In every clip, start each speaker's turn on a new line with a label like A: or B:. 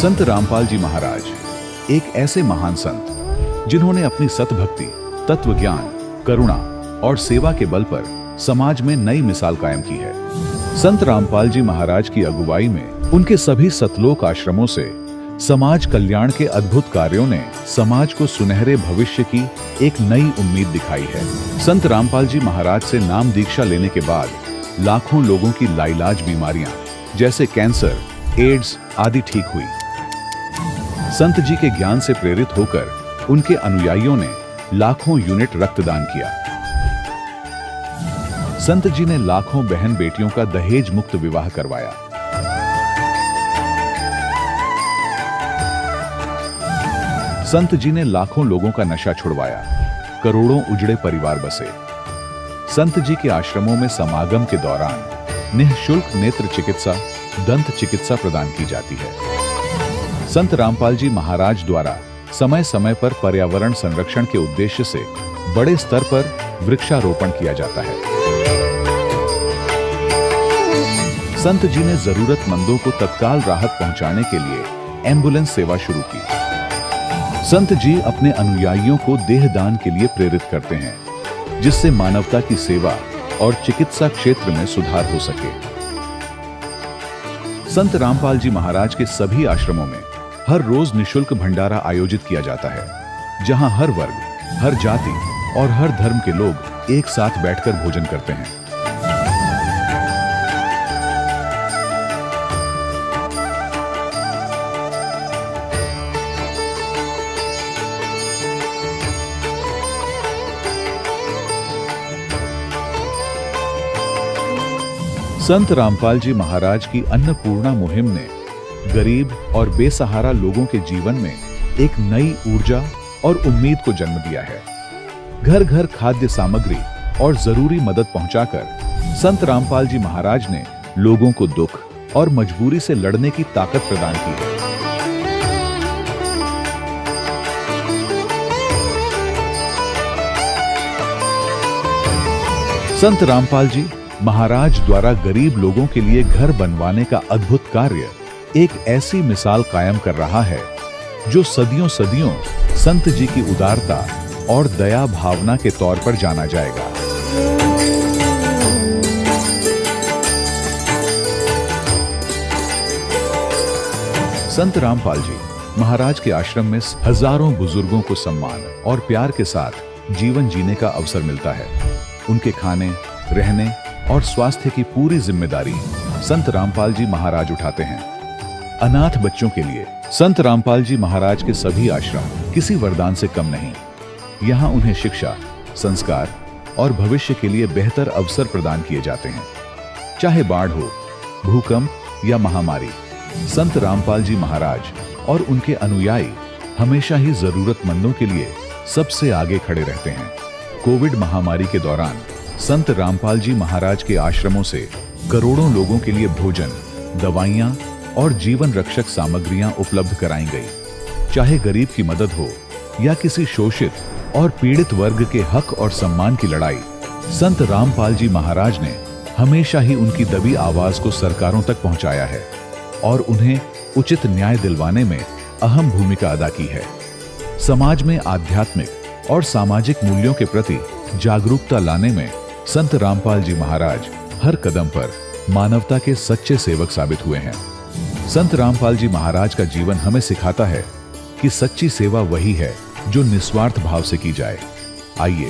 A: संत रामपाल जी महाराज एक ऐसे महान संत जिन्होंने अपनी सतभक्ति, तत्व ज्ञान, करुणा और सेवा के बल पर समाज में नई मिसाल कायम की है। संत रामपाल जी महाराज की अगुवाई में उनके सभी सतलोक आश्रमों से समाज कल्याण के अद्भुत कार्यों ने समाज को सुनहरे भविष्य की एक नई उम्मीद दिखाई है। संत रामपाल जी महाराज से नाम दीक्षा लेने के बाद लाखों लोगों की लाइलाज बीमारियां जैसे कैंसर, एड्स आदि ठीक हुई। संत जी के ज्ञान से प्रेरित होकर उनके अनुयायियों ने लाखों यूनिट रक्तदान किया। संत जी ने लाखों बहन बेटियों का दहेज मुक्त विवाह करवाया। संत जी ने लाखों लोगों का नशा छुड़वाया, करोड़ों उजड़े परिवार बसे। संत जी के आश्रमों में समागम के दौरान निःशुल्क नेत्र चिकित्सा, दंत चिकित्सा प्रदान की जाती है। संत रामपाल जी महाराज द्वारा समय समय पर पर्यावरण संरक्षण के उद्देश्य से बड़े स्तर पर वृक्षारोपण किया जाता है। संत जी ने जरूरतमंदों को तत्काल राहत पहुंचाने के लिए एम्बुलेंस सेवा शुरू की। संत जी अपने अनुयायियों को देहदान के लिए प्रेरित करते हैं, जिससे मानवता की सेवा और चिकित्सा क्षेत्र में सुधार हो सके। संत रामपाल जी महाराज के सभी आश्रमों में हर रोज निःशुल्क भंडारा आयोजित किया जाता है, जहां हर वर्ग, हर जाति और हर धर्म के लोग एक साथ बैठकर भोजन करते हैं। संत रामपाल जी महाराज की अन्नपूर्णा मुहिम ने गरीब और बेसहारा लोगों के जीवन में एक नई ऊर्जा और उम्मीद को जन्म दिया है। घर घर खाद्य सामग्री और जरूरी मदद पहुंचाकर संत रामपाल जी महाराज ने लोगों को दुख और मजबूरी से लड़ने की ताकत प्रदान की है। संत रामपाल जी महाराज द्वारा गरीब लोगों के लिए घर बनवाने का अद्भुत कार्य एक ऐसी मिसाल कायम कर रहा है जो सदियों सदियों संत जी की उदारता और दया भावना के तौर पर जाना जाएगा। संत रामपाल जी महाराज के आश्रम में हजारों बुजुर्गों को सम्मान और प्यार के साथ जीवन जीने का अवसर मिलता है। उनके खाने, रहने और स्वास्थ्य की पूरी जिम्मेदारी संत रामपाल जी महाराज उठाते हैं। अनाथ बच्चों के लिए संत रामपाल जी महाराज के सभी आश्रम किसी वरदान से कम नहीं। यहाँ उन्हें शिक्षा, संस्कार और भविष्य के लिए बेहतर अवसर प्रदान किए जाते हैं। चाहे बाढ़ हो, भूकंप या महामारी, संत रामपाल जी महाराज और उनके अनुयायी हमेशा ही जरूरतमंदों के लिए सबसे आगे खड़े रहते हैं। कोविड महामारी के दौरान संत रामपाल जी महाराज के आश्रमों से करोड़ों लोगों के लिए भोजन, दवाइयां और जीवन रक्षक सामग्रियां उपलब्ध कराई गई। चाहे गरीब की मदद हो या किसी शोषित और पीड़ित वर्ग के हक और सम्मान की लड़ाई, संत रामपाल जी महाराज ने हमेशा ही उनकी दबी आवाज को सरकारों तक पहुंचाया है और उन्हें उचित न्याय दिलवाने में अहम भूमिका अदा की है। समाज में आध्यात्मिक और सामाजिक मूल्यों के प्रति जागरूकता लाने में संत रामपाल जी महाराज हर कदम पर मानवता के सच्चे सेवक साबित हुए हैं। संत रामपाल जी महाराज का जीवन हमें सिखाता है कि सच्ची सेवा वही है जो निस्वार्थ भाव से की जाए। आइए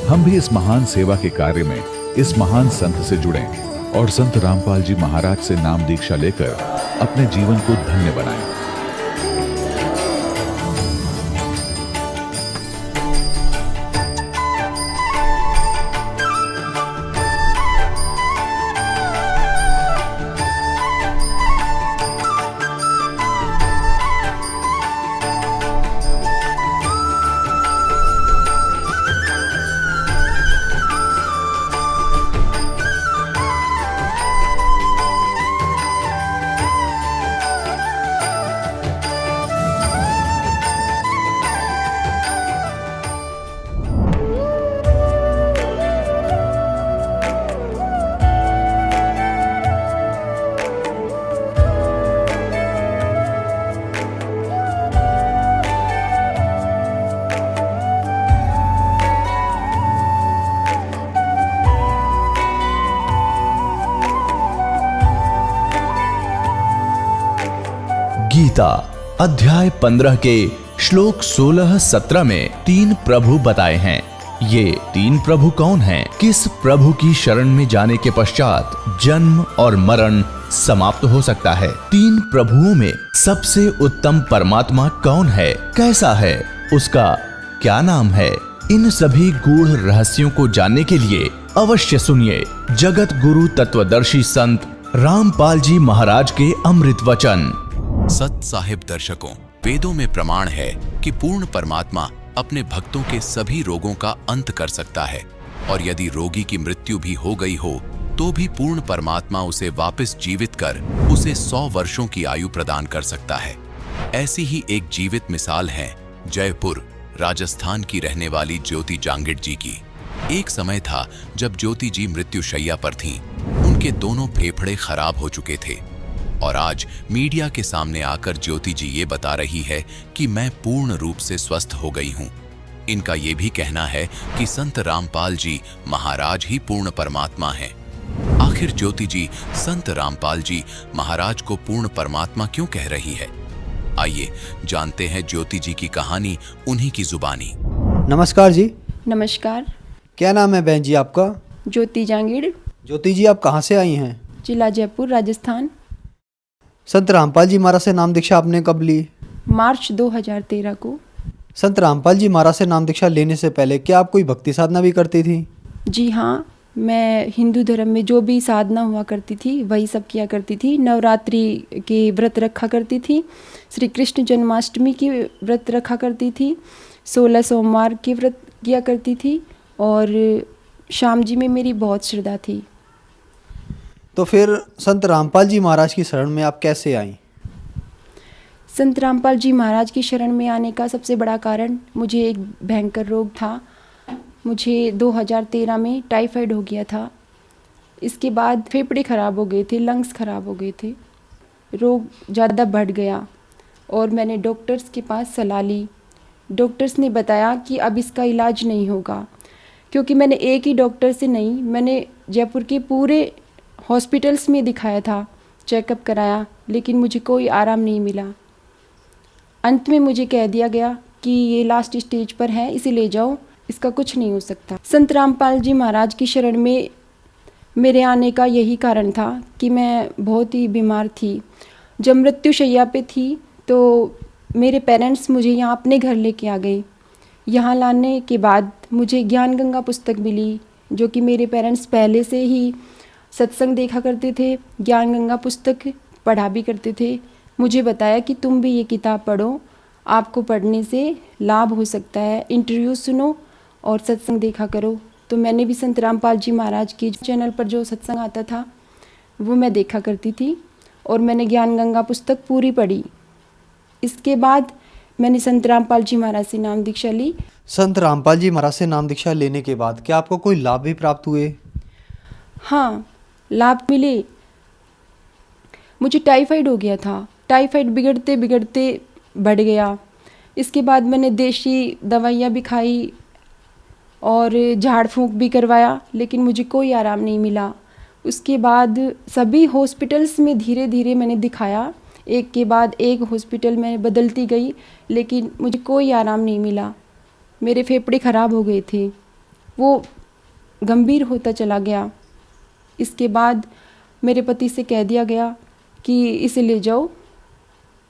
A: हम भी इस महान सेवा के कार्य में इस महान संत से जुड़ें और संत रामपाल जी महाराज से नाम दीक्षा लेकर अपने जीवन को धन्य बनाएं।
B: गीता अध्याय 15 के श्लोक 16-17 में 3 प्रभु बताए हैं। ये 3 प्रभु कौन हैं? किस प्रभु की शरण में जाने के पश्चात जन्म और मरण समाप्त हो सकता है? 3 प्रभुओं में सबसे उत्तम परमात्मा कौन है? कैसा है? उसका क्या नाम है? इन सभी गूढ़ रहस्यों को जानने के लिए अवश्य सुनिए जगत गुरु तत्वदर्शी संत रामपाल जी महाराज के अमृत वचन।
C: सत साहिब दर्शकों, वेदों में प्रमाण है कि पूर्ण परमात्मा अपने भक्तों के सभी रोगों का अंत कर सकता है, और यदि रोगी की मृत्यु भी हो गई हो तो भी पूर्ण परमात्मा उसे वापस जीवित कर उसे 100 वर्षों की आयु प्रदान कर सकता है। ऐसी ही एक जीवित मिसाल है जयपुर राजस्थान की रहने वाली ज्योति जांगिड़ जी की। एक समय था जब ज्योति जी मृत्युशैया पर थीं। उनके दोनों फेफड़े खराब हो चुके थे और आज मीडिया के सामने आकर ज्योति जी ये बता रही है कि मैं पूर्ण रूप से स्वस्थ हो गई हूँ। इनका ये भी कहना है कि संत रामपाल जी महाराज ही पूर्ण परमात्मा हैं। आखिर ज्योति जी संत रामपाल जी महाराज को पूर्ण परमात्मा क्यों कह रही है? आइए जानते हैं ज्योति जी की कहानी उन्हीं की जुबानी।
D: नमस्कार जी।
E: नमस्कार।
D: क्या नाम है बहन जी आपका?
E: ज्योति जांगिड़।
D: ज्योति जी, आप कहाँ से आई हैं?
E: जिला जयपुर राजस्थान।
D: संत रामपाल जी महाराज से नाम दीक्षा आपने कब ली?
E: मार्च 2013 को।
D: संत रामपाल जी महाराज से नाम दीक्षा लेने से पहले क्या आप कोई भक्ति साधना भी करती थी?
E: जी हाँ, मैं हिंदू धर्म में जो भी साधना हुआ करती थी वही सब किया करती थी। नवरात्रि के व्रत रखा करती थी, श्री कृष्ण जन्माष्टमी की व्रत रखा करती थी, 16 सोमवार के व्रत किया करती थी और श्याम जी में मेरी बहुत श्रद्धा थी।
D: तो फिर संत रामपाल जी महाराज की शरण में आप कैसे आईं?
E: संत रामपाल जी महाराज की शरण में आने का सबसे बड़ा कारण, मुझे एक भयंकर रोग था। मुझे 2013 में टाइफाइड हो गया था। इसके बाद फेफड़े ख़राब हो गए थे, लंग्स ख़राब हो गए थे, रोग ज़्यादा बढ़ गया और मैंने डॉक्टर्स के पास सलाह ली। डॉक्टर्स ने बताया कि अब इसका इलाज नहीं होगा, क्योंकि मैंने एक ही डॉक्टर से नहीं, मैंने जयपुर के पूरे हॉस्पिटल्स में दिखाया था, चेकअप कराया, लेकिन मुझे कोई आराम नहीं मिला। अंत में मुझे कह दिया गया कि ये लास्ट स्टेज पर है, इसे ले जाओ, इसका कुछ नहीं हो सकता। संत रामपाल जी महाराज की शरण में मेरे आने का यही कारण था कि मैं बहुत ही बीमार थी। जब मृत्युशैया पे थी तो मेरे पेरेंट्स मुझे यहाँ अपने घर लेके आ गए। यहाँ लाने के बाद मुझे ज्ञान गंगा पुस्तक मिली, जो कि मेरे पेरेंट्स पहले से ही सत्संग देखा करते थे, ज्ञान गंगा पुस्तक पढ़ा भी करते थे। मुझे बताया कि तुम भी ये किताब पढ़ो, आपको पढ़ने से लाभ हो सकता है, इंटरव्यू सुनो और सत्संग देखा करो। तो मैंने भी संत रामपाल जी महाराज के चैनल पर जो सत्संग आता था वो मैं देखा करती थी और मैंने ज्ञान गंगा पुस्तक पूरी पढ़ी। इसके बाद मैंने संत रामपाल जी महाराज से नाम दीक्षा ली।
D: संत रामपाल जी महाराज से नाम दीक्षा लेने के बाद क्या आपको कोई लाभ भी प्राप्त हुए?
E: हाँ, लाभ मिले। मुझे टाइफाइड हो गया था, टाइफाइड बिगड़ते बिगड़ते बढ़ गया। इसके बाद मैंने देशी दवाइयाँ भी खाई और झाड़ फूंक भी करवाया, लेकिन मुझे कोई आराम नहीं मिला। उसके बाद सभी हॉस्पिटल्स में धीरे धीरे मैंने दिखाया, एक के बाद एक हॉस्पिटल में बदलती गई, लेकिन मुझे कोई आराम नहीं मिला। मेरे फेफड़े ख़राब हो गए थे, वो गंभीर होता चला गया। इसके बाद मेरे पति से कह दिया गया कि इसे ले जाओ,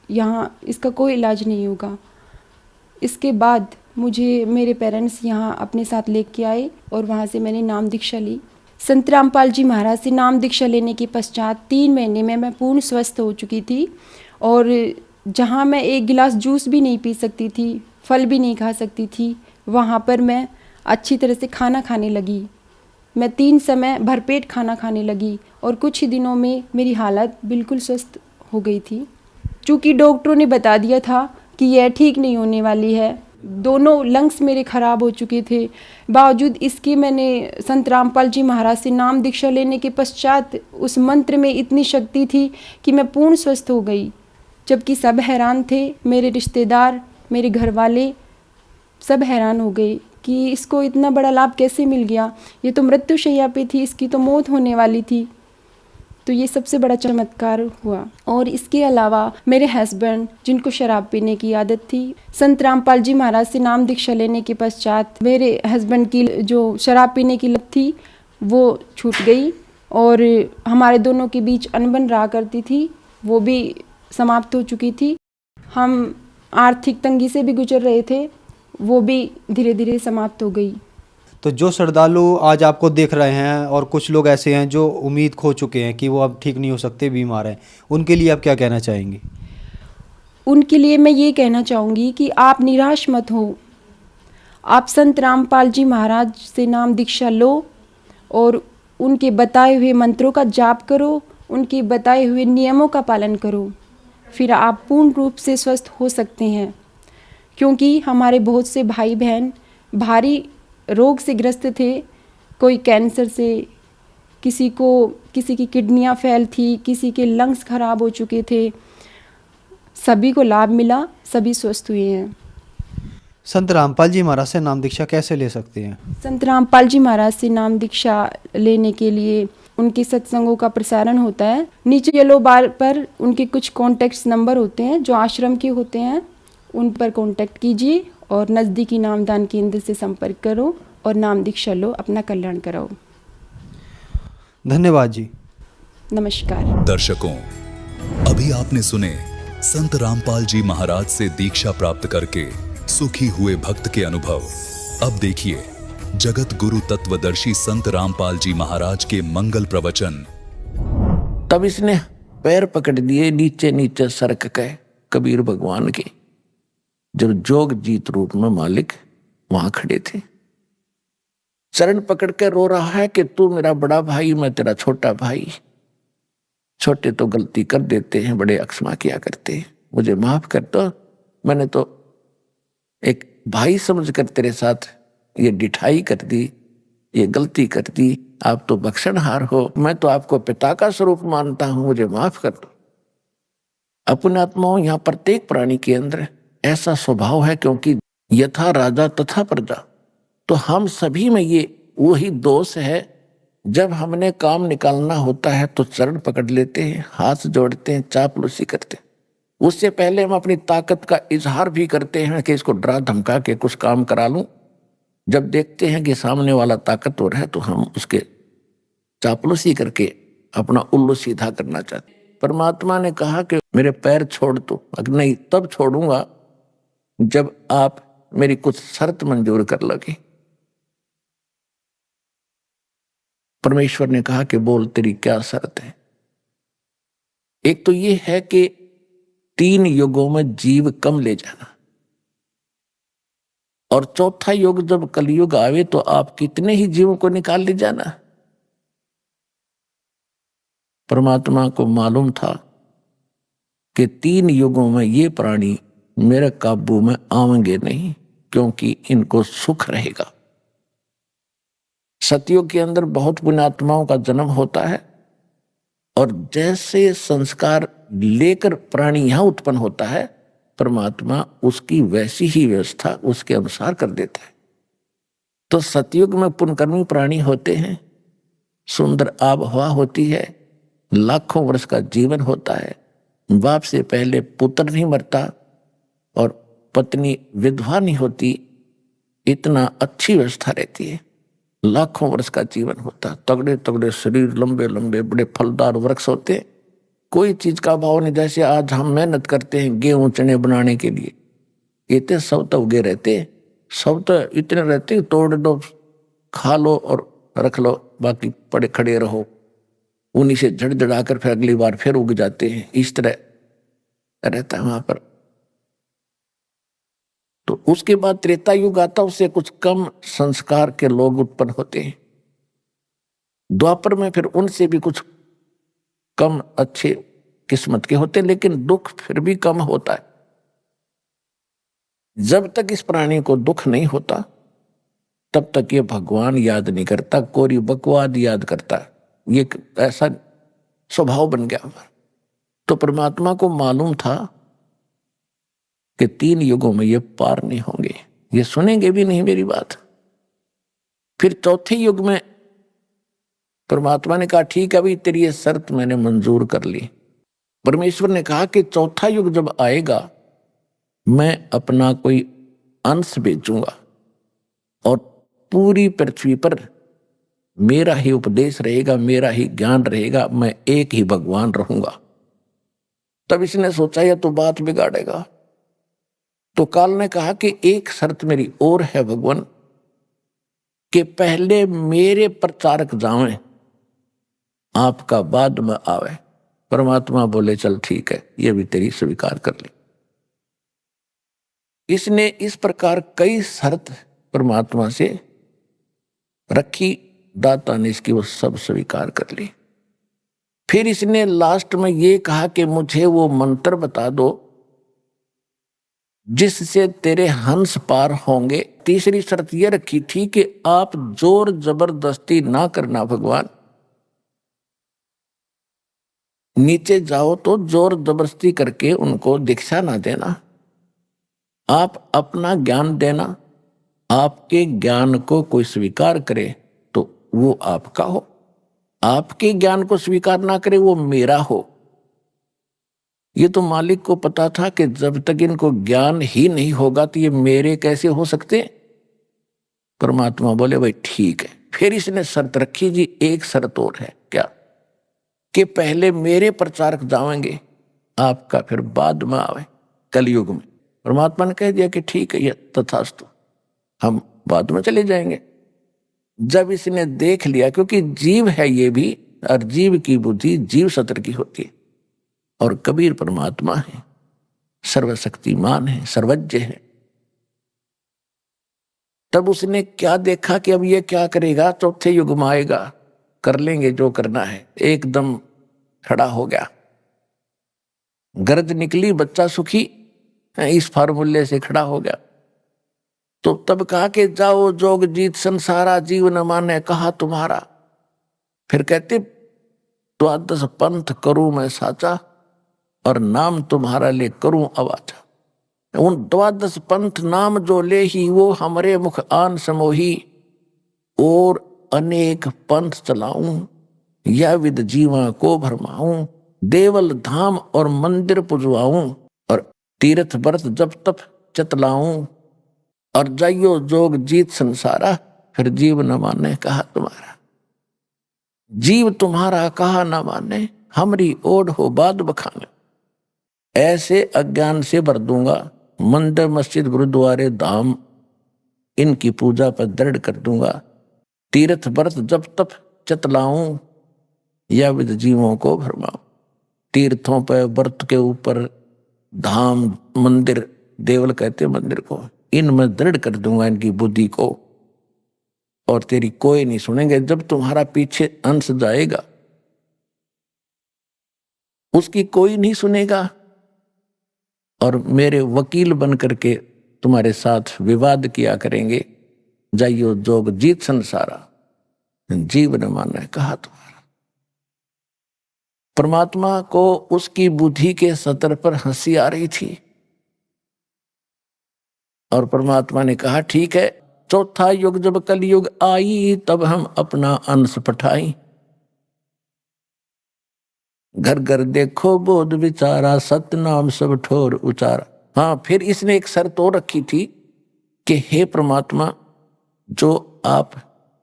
E: यहाँ इसका कोई इलाज नहीं होगा। इसके बाद मुझे मेरे पेरेंट्स यहाँ अपने साथ लेके आए और वहाँ से मैंने नाम दीक्षा ली। संत रामपाल जी महाराज से नाम दीक्षा लेने के पश्चात 3 महीने में मैं पूर्ण स्वस्थ हो चुकी थी और जहाँ मैं एक गिलास जूस भी नहीं पी सकती थी, फल भी नहीं खा सकती थी, वहाँ पर मैं अच्छी तरह से खाना खाने लगी। मैं 3 समय भरपेट खाना खाने लगी और कुछ ही दिनों में मेरी हालत बिल्कुल स्वस्थ हो गई थी। चूँकि डॉक्टरों ने बता दिया था कि यह ठीक नहीं होने वाली है, दोनों लंग्स मेरे ख़राब हो चुके थे, बावजूद इसके मैंने संत रामपाल जी महाराज से नाम दीक्षा लेने के पश्चात उस मंत्र में इतनी शक्ति थी कि मैं पूर्ण स्वस्थ हो गई। जबकि सब हैरान थे, मेरे रिश्तेदार, मेरे घर वाले सब हैरान हो गए कि इसको इतना बड़ा लाभ कैसे मिल गया, ये तो मृत्युशैया पे थी, इसकी तो मौत होने वाली थी। तो ये सबसे बड़ा चमत्कार हुआ। और इसके अलावा मेरे हस्बैंड, जिनको शराब पीने की आदत थी, संत रामपाल जी महाराज से नाम दीक्षा लेने के पश्चात मेरे हस्बैंड की जो शराब पीने की लत थी वो छूट गई, और हमारे दोनों के बीच अनबन रहा करती थी वो भी समाप्त हो चुकी थी। हम आर्थिक तंगी से भी गुजर रहे थे, वो भी धीरे धीरे समाप्त हो गई।
D: तो जो श्रद्धालु आज आपको देख रहे हैं और कुछ लोग ऐसे हैं जो उम्मीद खो चुके हैं कि वो अब ठीक नहीं हो सकते, बीमार हैं, उनके लिए आप क्या कहना चाहेंगे?
E: उनके लिए मैं ये कहना चाहूँगी कि आप निराश मत हो। आप संत रामपाल जी महाराज से नाम दीक्षा लो और उनके बताए हुए मंत्रों का जाप करो, उनके बताए हुए नियमों का पालन करो, फिर आप पूर्ण रूप से स्वस्थ हो सकते हैं। क्योंकि हमारे बहुत से भाई बहन भारी रोग से ग्रस्त थे, कोई कैंसर से, किसी की किडनियां फेल थी, किसी के लंग्स खराब हो चुके थे, सभी को लाभ मिला, सभी स्वस्थ हुए हैं।
D: संत रामपाल जी महाराज से नाम दीक्षा कैसे ले सकते हैं?
E: संत रामपाल जी महाराज से नाम दीक्षा लेने के लिए उनके सत्संगों का प्रसारण होता है। नीचे येलो बार पर उनके कुछ कॉन्टैक्ट नंबर होते हैं जो आश्रम के होते हैं, उन पर कॉन्टैक्ट कीजिए और नज़दीकी नामदान केंद्र से संपर्क करो और नाम दीक्षा लो, अपना कल्याण कराओ।
D: धन्यवाद जी।
E: नमस्कार।
F: दर्शकों, अभी आपने सुने संत रामपाल जी महाराज से दीक्षा प्राप्त करके सुखी हुए भक्त के अनुभव। अब देखिए जगत गुरु तत्वदर्शी संत रामपाल जी महाराज के मंगल प्रवचन।
G: तब इसने पैर पकड़ दिए नीचे नीचे सरक गए कबीर भगवान के, जब जोग जीत रूप में मालिक वहां खड़े थे। चरण पकड़ के रो रहा है कि तू मेरा बड़ा भाई, मैं तेरा छोटा भाई। छोटे तो गलती कर देते हैं, बड़े अक्षमा किया करते हैं, मुझे माफ कर दो। मैंने तो एक भाई समझकर तेरे साथ ये डिठाई कर दी, ये गलती कर दी। आप तो बख्शनहार हो, मैं तो आपको पिता का स्वरूप मानता हूं, मुझे माफ कर दो। अपने आत्माओं, यहाँ प्रत्येक प्राणी के अंदर ऐसा स्वभाव है, क्योंकि यथा राजा तथा प्रजा। तो हम सभी में ये वही दोष है। जब हमने काम निकालना होता है तो चरण पकड़ लेते हैं, हाथ जोड़ते हैं, चापलूसी करते हैं। उससे पहले हम अपनी ताकत का इजहार भी करते हैं कि इसको डरा धमका के कुछ काम करा लूं। जब देखते हैं कि सामने वाला ताकतवर है तो हम उसके चापलूसी करके अपना उल्लू सीधा करना चाहते। परमात्मा ने कहा कि मेरे पैर छोड़ दो। नहीं, तब छोड़ूंगा जब आप मेरी कुछ शर्त मंजूर कर लोगे। परमेश्वर ने कहा कि बोल, तेरी क्या शर्त है? एक तो ये है कि 3 युगों में जीव कम ले जाना, और चौथा युग जब कलयुग आवे तो आप कितने ही जीवों को निकाल ले जाना। परमात्मा को मालूम था कि 3 युगों में ये प्राणी मेरे काबू में आवेंगे नहीं, क्योंकि इनको सुख रहेगा। सतयुग के अंदर बहुत पुण्यात्माओं का जन्म होता है, और जैसे संस्कार लेकर प्राणी यहां उत्पन्न होता है, परमात्मा उसकी वैसी ही व्यवस्था उसके अनुसार कर देता है। तो सतयुग में पुण्यकर्मी प्राणी होते हैं, सुंदर आबहवा होती है, लाखों वर्ष का जीवन होता है, बाप से पहले पुत्र नहीं मरता और पत्नी विधवा नहीं होती, इतना अच्छी व्यवस्था रहती है, लाखों वर्ष का जीवन होता, तगड़े तगड़े शरीर, लंबे लंबे बड़े फलदार वृक्ष होते हैं, कोई चीज का भाव नहीं। जैसे आज हम मेहनत करते हैं गेहूं चने बनाने के लिए, इतने सब तो उगे रहते, सब तो इतने रहते, तोड़ दो, खा लो और रख लो, बाकी पड़े खड़े रहो, उन्हीं से झड़झड़ा कर फिर अगली बार फिर उग जाते हैं। इस तरह रहता है वहां पर। तो उसके बाद त्रेता युग आता, उससे कुछ कम संस्कार के लोग उत्पन्न होते हैं। द्वापर में फिर उनसे भी कुछ कम अच्छे किस्मत के होते हैं, लेकिन दुख फिर भी कम होता है। जब तक इस प्राणी को दुख नहीं होता तब तक ये भगवान याद नहीं करता, कोरी बकवाद याद करता है। ये ऐसा स्वभाव बन गया। तो परमात्मा को मालूम था कि 3 युगों में ये पार नहीं होंगे, ये सुनेंगे भी नहीं मेरी बात। फिर चौथे युग में परमात्मा ने कहा ठीक है भाई, तेरी ये शर्त मैंने मंजूर कर ली। परमेश्वर ने कहा कि चौथा युग जब आएगा मैं अपना कोई अंश भेजूंगा और पूरी पृथ्वी पर मेरा ही उपदेश रहेगा, मेरा ही ज्ञान रहेगा, मैं एक ही भगवान रहूंगा। तब इसने सोचा यह तो बात बिगाड़ेगा। तो काल ने कहा कि एक शर्त मेरी और है भगवान, कि पहले मेरे प्रचारक जावें, आपका बाद में आवे। परमात्मा बोले चल ठीक है, ये भी तेरी स्वीकार कर ली। इसने इस प्रकार कई शर्त परमात्मा से रखी, दाता ने इसकी वो सब स्वीकार कर ली। फिर इसने लास्ट में ये कहा कि मुझे वो मंत्र बता दो जिससे तेरे हंस पार होंगे। तीसरी शर्त यह रखी थी कि आप जोर जबरदस्ती ना करना भगवान, नीचे जाओ तो जोर जबरदस्ती करके उनको दीक्षा ना देना, आप अपना ज्ञान देना। आपके ज्ञान को कोई स्वीकार करे तो वो आपका हो, आपके ज्ञान को स्वीकार ना करे वो मेरा हो। ये तो मालिक को पता था कि जब तक इनको ज्ञान ही नहीं होगा तो ये मेरे कैसे हो सकते। परमात्मा बोले भाई ठीक है। फिर इसने शर्त रखी जी, एक शर्त और है। क्या? कि पहले मेरे प्रचारक जाएंगे, आपका फिर बाद में आवे कलयुग में। परमात्मा ने कह दिया कि ठीक है, ये तथास्तु, हम बाद में चले जाएंगे। जब इसने देख लिया, क्योंकि जीव है ये भी, और जीव की बुद्धि जीव सत्र की होती है, और कबीर परमात्मा है, सर्वशक्तिमान है, सर्वज्ञ है। तब उसने क्या देखा कि अब ये क्या करेगा, चौथे युग में आएगा, कर लेंगे जो करना है। एकदम खड़ा हो गया, गर्द निकली, बच्चा सुखी, इस फार्मूले से खड़ा हो गया। तो तब कहा कि जाओ जोग जीत संसारा, जीव न माने कहा तुम्हारा। फिर कहते द्वादश पंथ करूं मैं साचा, और नाम तुम्हारा ले करूं अवाचा। उन द्वादश पंथ नाम जो ले ही, वो हमरे मुख आन समोही, और अनेक पंथ चलाऊं, या विद जीवा को भरमाऊं, देवल धाम और मंदिर पुजवाऊं, और तीर्थ व्रत जब तप चतलाऊं, और जाइयो जोग जीत संसारा। फिर जीव न माने कहा तुम्हारा, जीव तुम्हारा कहा न माने, हमरी ओढ़ हो बाद बखाने। ऐसे अज्ञान से भर दूंगा, मंदिर मस्जिद गुरुद्वारे धाम इनकी पूजा पर दृढ़ कर दूंगा, तीर्थ व्रत जब तप चतलाऊं, या विद जीवों को भरमाऊं। तीर्थों पर, व्रत के ऊपर, धाम, मंदिर, देवल कहते मंदिर को, इनमें दृढ़ कर दूंगा इनकी बुद्धि को, और तेरी कोई नहीं सुनेंगे। जब तुम्हारा पीछे अंश जाएगा उसकी कोई नहीं सुनेगा, और मेरे वकील बन करके तुम्हारे साथ विवाद किया करेंगे। जाइयो जोग जीत संसारा, जीव न माने कहा तुम्हारा। परमात्मा को उसकी बुद्धि के सतर पर हंसी आ रही थी, और परमात्मा ने कहा ठीक है, चौथा युग जब कलयुग आई, तब हम अपना अंश पठाई। घर घर देखो बोध विचारा, सतनाम सब ठोर उचारा। हाँ, फिर इसने एक शर्त और रखी थी कि हे परमात्मा, जो आप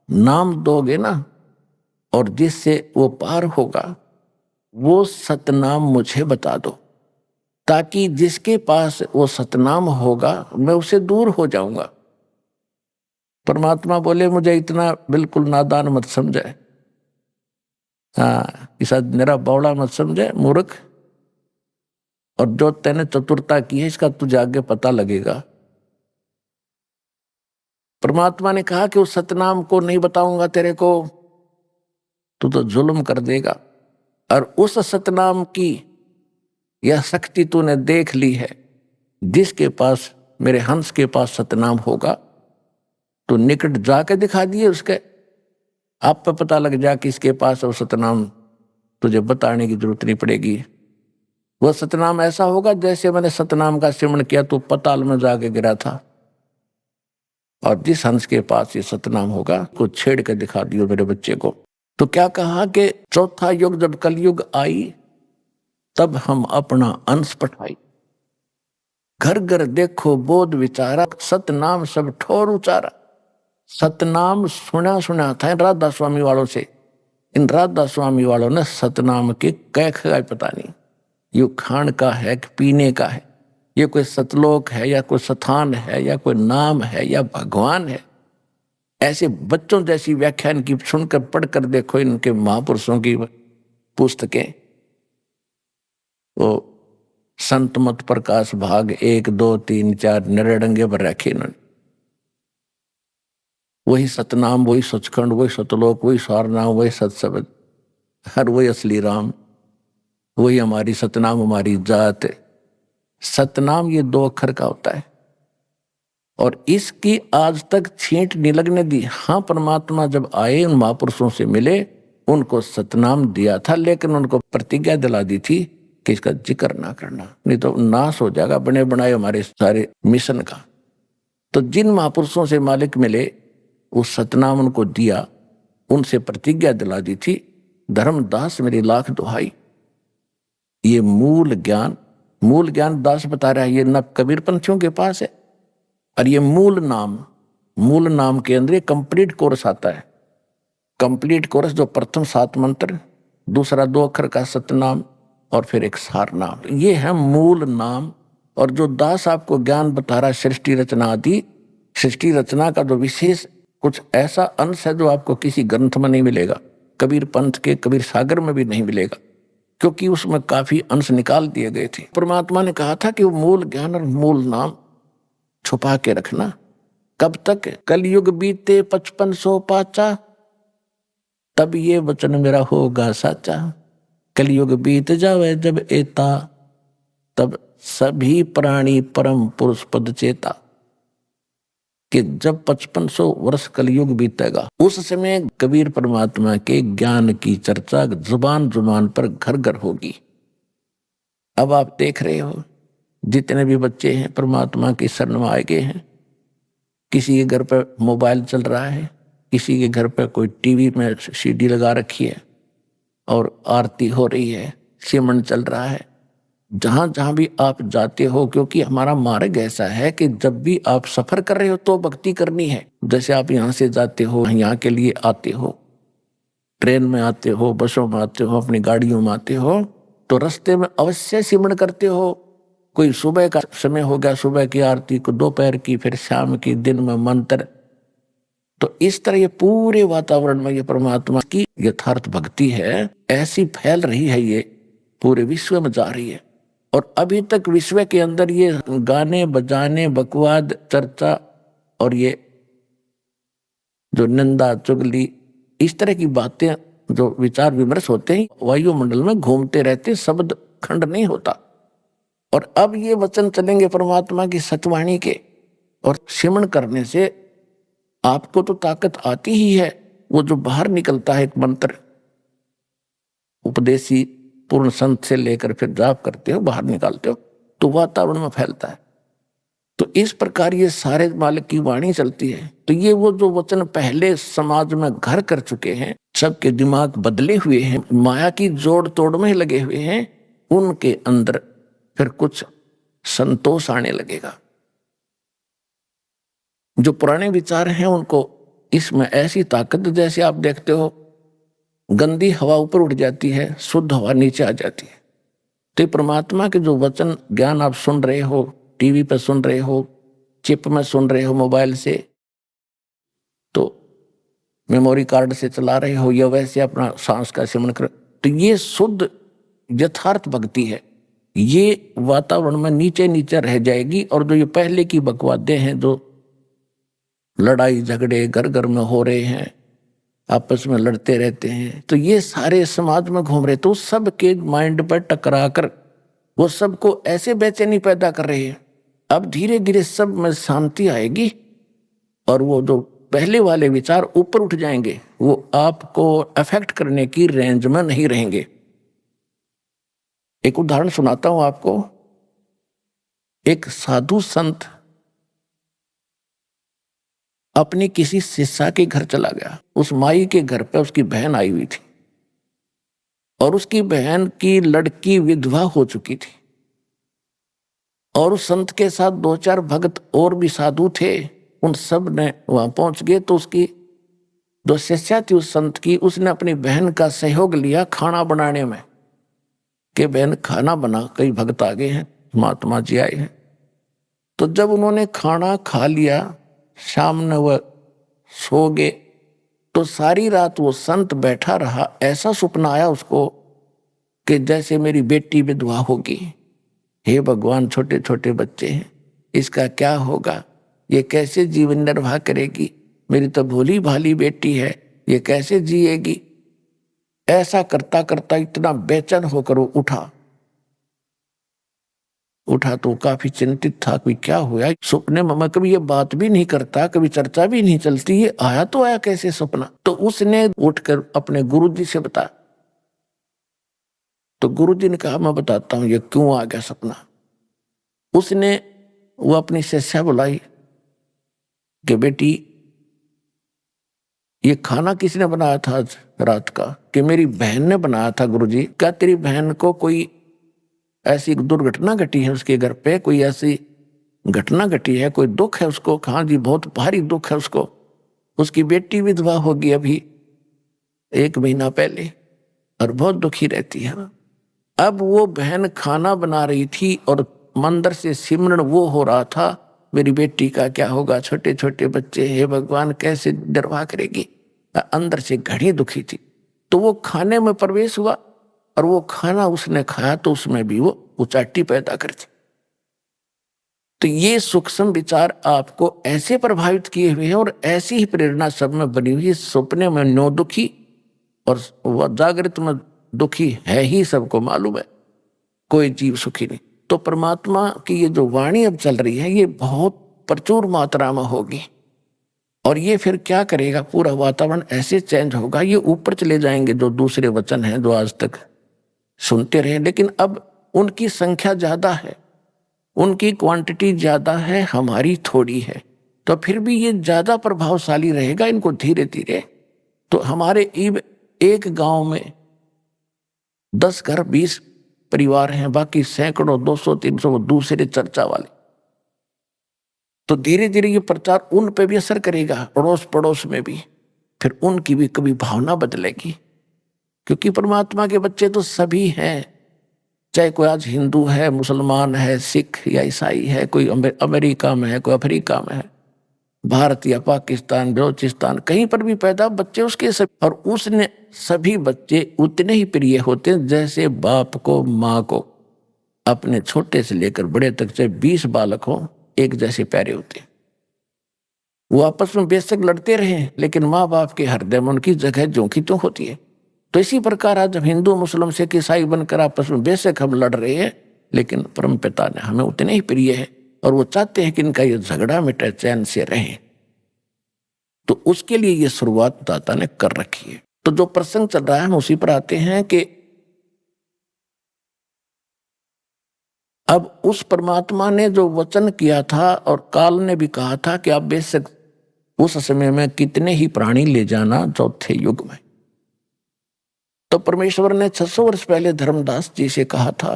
G: नाम दोगे ना, और जिससे वो पार होगा, वो सतनाम मुझे बता दो, ताकि जिसके पास वो सतनाम होगा मैं उसे दूर हो जाऊंगा। परमात्मा बोले मुझे इतना बिल्कुल नादान मत समझे, हाँ, इसा मेरा बौड़ा मत समझे, मूर्ख। और जो तैने चतुरता की है इसका तुझे आगे पता लगेगा। परमात्मा ने कहा कि उस सतनाम को नहीं बताऊंगा तेरे को, तू तो जुल्म कर देगा। और उस सतनाम की यह शक्ति तूने देख ली है, जिसके पास, मेरे हंस के पास सतनाम होगा, तो निकट जाके दिखा दिए उसके, आप पे पता लग जा कि इसके पास वो सतनाम, तुझे बताने की जरूरत नहीं पड़ेगी। वह सतनाम ऐसा होगा जैसे मैंने सतनाम का सिमरण किया तो पताल में जाके गिरा था। और जिस हंस के पास ये सतनाम होगा, को छेड़ के दिखा दियो मेरे बच्चे को, तो क्या कहा कि चौथा युग जब कलयुग आई तब हम अपना अंश पठाई। घर घर देखो बोध विचारा, सतनाम सब ठोर उचारा। सतनाम सुना सुना था इन राधा स्वामी वालों से। इन राधा स्वामी वालों ने सतनाम के कैख का पता नहीं, ये खान का है कि पीने का है, ये कोई सतलोक है या कोई स्थान है या कोई नाम है या भगवान है। ऐसे बच्चों जैसी व्याख्या इनकी सुनकर पढ़कर देखो इनके महापुरुषों की पुस्तकें। वो संत मत प्रकाश भाग 1, 2, 3, 4 निरडंगे पर रखे इन्होंने। वही सतनाम, वही सचखंड, वही सतलोक, वही सारनाम, वही सत्सबद, हर वही असली राम, वही हमारी सतनाम हमारी जात। सतनाम ये 2 अक्षर का होता है और इसकी आज तक छींट नहीं लगने दी। हाँ, परमात्मा जब आए उन महापुरुषों से मिले, उनको सतनाम दिया था, लेकिन उनको प्रतिज्ञा दिला दी थी कि इसका जिक्र ना करना, नहीं तो नाश हो जाएगा बने बनाए हमारे सारे मिशन का। तो जिन महापुरुषों से मालिक मिले उस सतनाम उनको दिया, उनसे प्रतिज्ञा दिला दी थी, धर्मदास मेरी लाख दुहाई। ये मूल ज्ञान दास बता रहा है, ये न कबीर पंथियों के पास है। और ये मूल नाम के अंदर कंप्लीट कोर्स आता है। कंप्लीट कोर्स जो प्रथम 7 मंत्र, दूसरा 2 अक्षर का सतनाम और फिर एक सार नाम, ये है मूल नाम। और जो दास आपको ज्ञान बता रहा है सृष्टि रचना आदि, सृष्टि रचना का जो विशेष कुछ ऐसा अंश है जो आपको किसी ग्रंथ में नहीं मिलेगा, कबीर पंथ के कबीर सागर में भी नहीं मिलेगा, क्योंकि उसमें काफी अंश निकाल दिए गए थे। परमात्मा ने कहा था कि वो मूल ज्ञान और मूल नाम छुपा के रखना। कब तक? कलयुग बीते 5500 पाचा, तब ये वचन मेरा होगा साचा। कलयुग बीत जावे जब एता, तब सभी प्राणी परम पुरुष पद चेता। कि जब 5500 वर्ष कलयुग बीतेगा उस समय कबीर परमात्मा के ज्ञान की चर्चा जुबान पर घर घर होगी। अब आप देख रहे हो जितने भी बच्चे हैं परमात्मा की शरण में आए गए हैं, किसी के घर पर मोबाइल चल रहा है, किसी के घर पर कोई टीवी में सीडी लगा रखी है और आरती हो रही है, सिमरन चल रहा है। जहां जहां भी आप जाते हो, क्योंकि हमारा मार्ग ऐसा है कि जब भी आप सफर कर रहे हो तो भक्ति करनी है। जैसे आप यहाँ से जाते हो, यहाँ के लिए आते हो, ट्रेन में आते हो, बसों में आते हो, अपनी गाड़ियों में आते हो, तो रास्ते में अवश्य सिमरन करते हो। कोई सुबह का समय हो गया, सुबह की आरती को, दोपहर की, फिर शाम की, दिन में मंत्र। तो इस तरह ये पूरे वातावरण में ये परमात्मा की यथार्थ भक्ति है, ऐसी फैल रही है, ये पूरे विश्व में जा रही है। और अभी तक विश्व के अंदर ये गाने बजाने, बकवाद, चर्चा और ये जो निंदा चुगली, इस तरह की बातें, जो विचार विमर्श होते हैं, वायुमंडल में घूमते रहते, शब्द खंड नहीं होता। और अब ये वचन चलेंगे परमात्मा की सतवाणी के, और सिमरन करने से आपको तो ताकत आती ही है। वो जो बाहर निकलता है एक मंत्र, उपदेशी पूर्ण संत से लेकर फिर जाप करते हो, बाहर निकालते हो, तो वातावरण में फैलता है। तो इस प्रकार ये सारे मालिक की वाणी चलती है। तो ये वो जो वचन पहले समाज में घर कर चुके हैं, सबके दिमाग बदले हुए हैं, माया की जोड़ तोड़ में लगे हुए हैं, उनके अंदर फिर कुछ संतोष आने लगेगा। जो पुराने विचार हैं उनको इसमें ऐसी ताकत, जैसे आप देखते हो गंदी हवा ऊपर उठ जाती है, शुद्ध हवा नीचे आ जाती है। तो परमात्मा के जो वचन ज्ञान आप सुन रहे हो, टीवी पे सुन रहे हो, चिप में सुन रहे हो, मोबाइल से, तो मेमोरी कार्ड से चला रहे हो, या वैसे अपना सांस का सिमरन कर, तो ये शुद्ध यथार्थ भक्ति है। ये वातावरण में नीचे नीचे रह जाएगी। और जो ये पहले की बकवादें हैं, जो लड़ाई झगड़े घर घर में हो रहे हैं, आपस में लड़ते रहते हैं, तो ये सारे समाज में घूम रहे, तो सबके माइंड पर टकरा कर वो सबको ऐसे बेचैनी पैदा कर रहे हैं। अब धीरे धीरे सब में शांति आएगी और वो जो पहले वाले विचार ऊपर उठ जाएंगे, वो आपको अफेक्ट करने की रेंज में नहीं रहेंगे। एक उदाहरण सुनाता हूं आपको। एक साधु संत अपनी किसी शिष्या के घर चला गया। उस माई के घर पे उसकी बहन आई हुई थी और उसकी बहन की लड़की विधवा हो चुकी थी और उस संत के साथ 2-4 भक्त और भी साधु थे। उन सब ने वहां पहुंच गए तो उसकी जो शिष्या थी उस संत की, उसने अपनी बहन का सहयोग लिया खाना बनाने में कि बहन खाना बना, कई भक्त आ गए हैं, महात्मा जी आए हैं। तो जब उन्होंने खाना खा लिया, शाम ने वह सो गए, तो सारी रात वो संत बैठा रहा। ऐसा सपना आया उसको कि जैसे मेरी बेटी विधवा होगी। हे भगवान, छोटे छोटे बच्चे हैं, इसका क्या होगा, ये कैसे जीवन निर्वाह करेगी, मेरी तो भोली भाली बेटी है, ये कैसे जिएगी। ऐसा करता करता इतना बेचैन होकर वो उठा तो काफी चिंतित था, कोई क्या हुआ। सपने में मैं कभी ये बात भी नहीं करता, कभी चर्चा भी नहीं चलती, ये आया तो आया कैसे सपना। तो उसने उठकर अपने गुरुजी से बताया। तो गुरुजी ने कहा मैं बताता हूं ये क्यों आ गया सपना। उसने वो अपनी शिष्या बुलाई कि बेटी ये खाना किसने बनाया था आज रात का? कि मेरी बहन ने बनाया था गुरुजी। क्या तेरी बहन को कोई ऐसी दुर्घटना घटी है उसके घर पे, कोई ऐसी घटना घटी है, कोई दुख है उसको? हाँ जी, बहुत भारी दुख है उसको, उसकी बेटी विधवा होगी अभी 1 महीना पहले और बहुत दुखी रहती है। अब वो बहन खाना बना रही थी और मंदिर से सिमरन वो हो रहा था, मेरी बेटी का क्या होगा, छोटे छोटे बच्चे, हे भगवान कैसे निर्वाह करेगी। अंदर से घड़ी दुखी थी। तो वो खाने में प्रवेश हुआ और वो खाना उसने खाया तो उसमें भी वो उचाटी पैदा करती। तो ये सूक्ष्म विचार आपको ऐसे प्रभावित किए हुए हैं और ऐसी ही प्रेरणा सब में बनी हुई है। सपने में नो दुखी और वह जागृत में दुखी है ही, सबको मालूम है, कोई जीव सुखी नहीं। तो परमात्मा की ये जो वाणी अब चल रही है ये बहुत प्रचुर मात्रा में होगी और ये फिर क्या करेगा, पूरा वातावरण ऐसे चेंज होगा, ये ऊपर चले जाएंगे जो दूसरे वचन हैं जो आज तक सुनते रहे। लेकिन अब उनकी संख्या ज्यादा है, उनकी क्वांटिटी ज्यादा है, हमारी थोड़ी है, तो फिर भी ये ज्यादा प्रभावशाली रहेगा। इनको धीरे धीरे तो हमारे एक गांव में 10 घर 20 परिवार हैं, बाकी सैकड़ों 200-300 दूसरे चर्चा वाले। तो धीरे धीरे ये प्रचार उन पे भी असर करेगा, पड़ोस पड़ोस में भी, फिर उनकी भी कभी भावना बदलेगी। क्योंकि परमात्मा के बच्चे तो सभी हैं, चाहे कोई आज हिंदू है, मुसलमान है, सिख या ईसाई है, कोई अमेरिका में है, कोई अफ्रीका में है, भारत या पाकिस्तान, बलोचिस्तान, कहीं पर भी पैदा बच्चे उसके सब। और उसने सभी बच्चे उतने ही प्रिय होते हैं जैसे बाप को माँ को अपने छोटे से लेकर बड़े तक, चाहे 20 बालक हो, एक जैसे प्यारे होते हैं। वो आपस में बेशक लड़ते रहे लेकिन माँ बाप के हृदय में उनकी जगह जो की तो होती है। तो इसी प्रकार आज जब हिंदू मुस्लिम सिख ईसाई बनकर आपस में बेशक हम लड़ रहे हैं लेकिन परम पिता ने हमें उतने ही प्रिय है और वो चाहते हैं कि इनका ये झगड़ा मिटे, चैन से रहे। तो उसके लिए ये शुरुआत दाता ने कर रखी है। तो जो प्रसंग चल रहा है हम उसी पर आते हैं कि अब उस परमात्मा ने जो वचन किया था और काल ने भी कहा था कि आप बेशक उस समय में कितने ही प्राणी ले जाना चौथे युग में। तो परमेश्वर ने 600 वर्ष पहले धर्मदास जी से कहा था,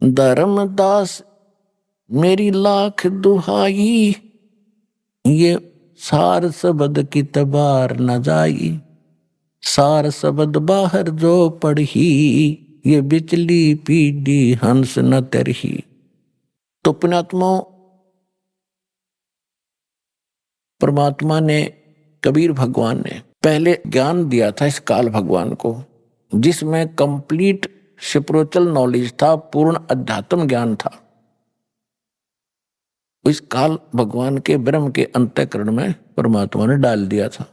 G: धर्मदास मेरी लाख दुहाई, ये सार शब्द की तबार न जाई, सार शब्द बाहर जो पढ़ी, ये बिचली पीढ़ी हंस न तरही। तो पुण्यात्मा परमात्मा ने, कबीर भगवान ने पहले ज्ञान दिया था इस काल भगवान को, जिसमें कंप्लीट स्पिरिचुअल नॉलेज था, पूर्ण अध्यात्म ज्ञान था। इस काल भगवान के ब्रह्म के अंतःकरण में परमात्मा ने डाल दिया था,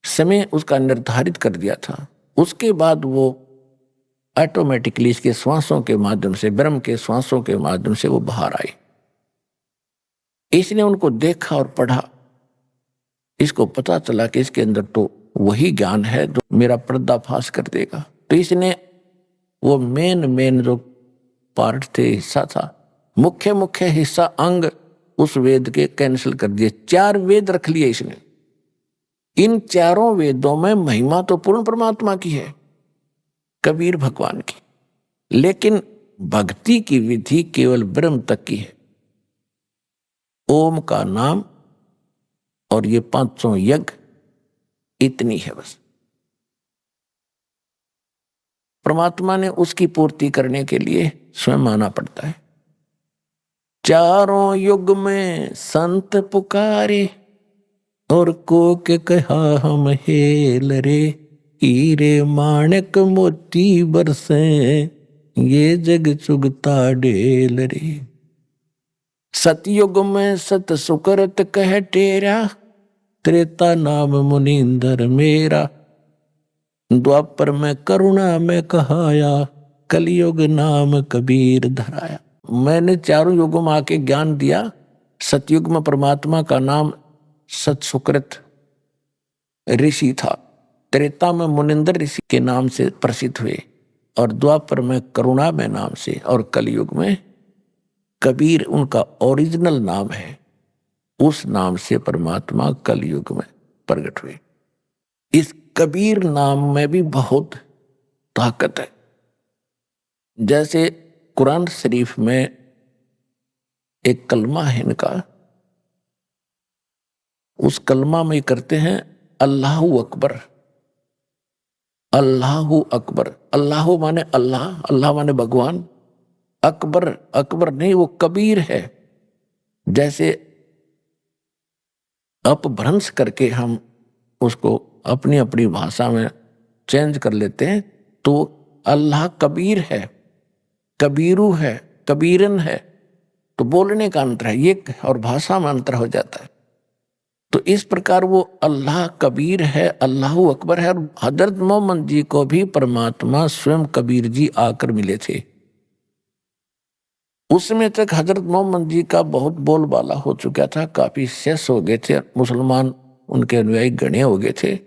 G: समय उसका निर्धारित कर दिया था। उसके बाद वो ऑटोमेटिकली इसके श्वासों के माध्यम से, ब्रह्म के श्वासों के माध्यम से वो बाहर आए। इसने उनको देखा और पढ़ा, इसको पता चला कि इसके अंदर तो वही ज्ञान है जो मेरा पर्दाफाश कर देगा। तो इसने वो मेन जो पार्ट थे, हिस्सा था, मुख्य मुख्य हिस्सा अंग उस वेद के कैंसिल कर दिए। 4 वेद रख लिए इसने। इन चारों वेदों में महिमा तो पूर्ण परमात्मा की है, कबीर भगवान की, लेकिन भक्ति की विधि केवल ब्रह्म तक की है। ओम का नाम और ये 500 यज्ञ, इतनी है बस। परमात्मा ने उसकी पूर्ति करने के लिए स्वयं आना पड़ता है। चारों युग में संत पुकारे और को के कहा हम हेल रे, हीरे माणक मोती बरसे ये जग चुगता ढेल रे। सतयुग में सत सुकरत कह टेरा, त्रेता नाम मुनींदर मेरा। द्वापर में करुणा में कहाया, कलयुग नाम कबीर धराया। मैंने चारों युगों में आके ज्ञान दिया। सतयुग में परमात्मा का नाम सत सुकृत ऋषि था, त्रेता में मुनिंदर ऋषि के नाम से प्रसिद्ध हुए, और द्वापर में करुणा में नाम से, और कलयुग में कबीर उनका ओरिजिनल नाम है। उस नाम से परमात्मा कलयुग में प्रकट हुए। इस कबीर नाम में भी बहुत ताकत है। जैसे कुरान शरीफ में एक कलमा है इनका, उस कलमा में करते हैं अल्लाहु अकबर। अल्लाहु अकबर, अल्लाह माने अल्लाह, अल्लाह माने भगवान, अकबर, अकबर नहीं, वो कबीर है। जैसे अपभ्रंश करके हम उसको अपनी अपनी भाषा में चेंज कर लेते हैं, तो अल्लाह कबीर है, कबीरू है, कबीरन है, तो बोलने का अंतर है ये, और भाषा में अंतर हो जाता है। तो इस प्रकार वो अल्लाह कबीर है, अल्लाहु अकबर है। और हजरत मोहम्मद जी को भी परमात्मा स्वयं कबीर जी आकर मिले थे। उसमें तक हजरत मोहम्मद जी का बहुत बोलबाला हो चुका था, काफी शेष हो गए थे, मुसलमान उनके अनुयायी गणे हो गए थे।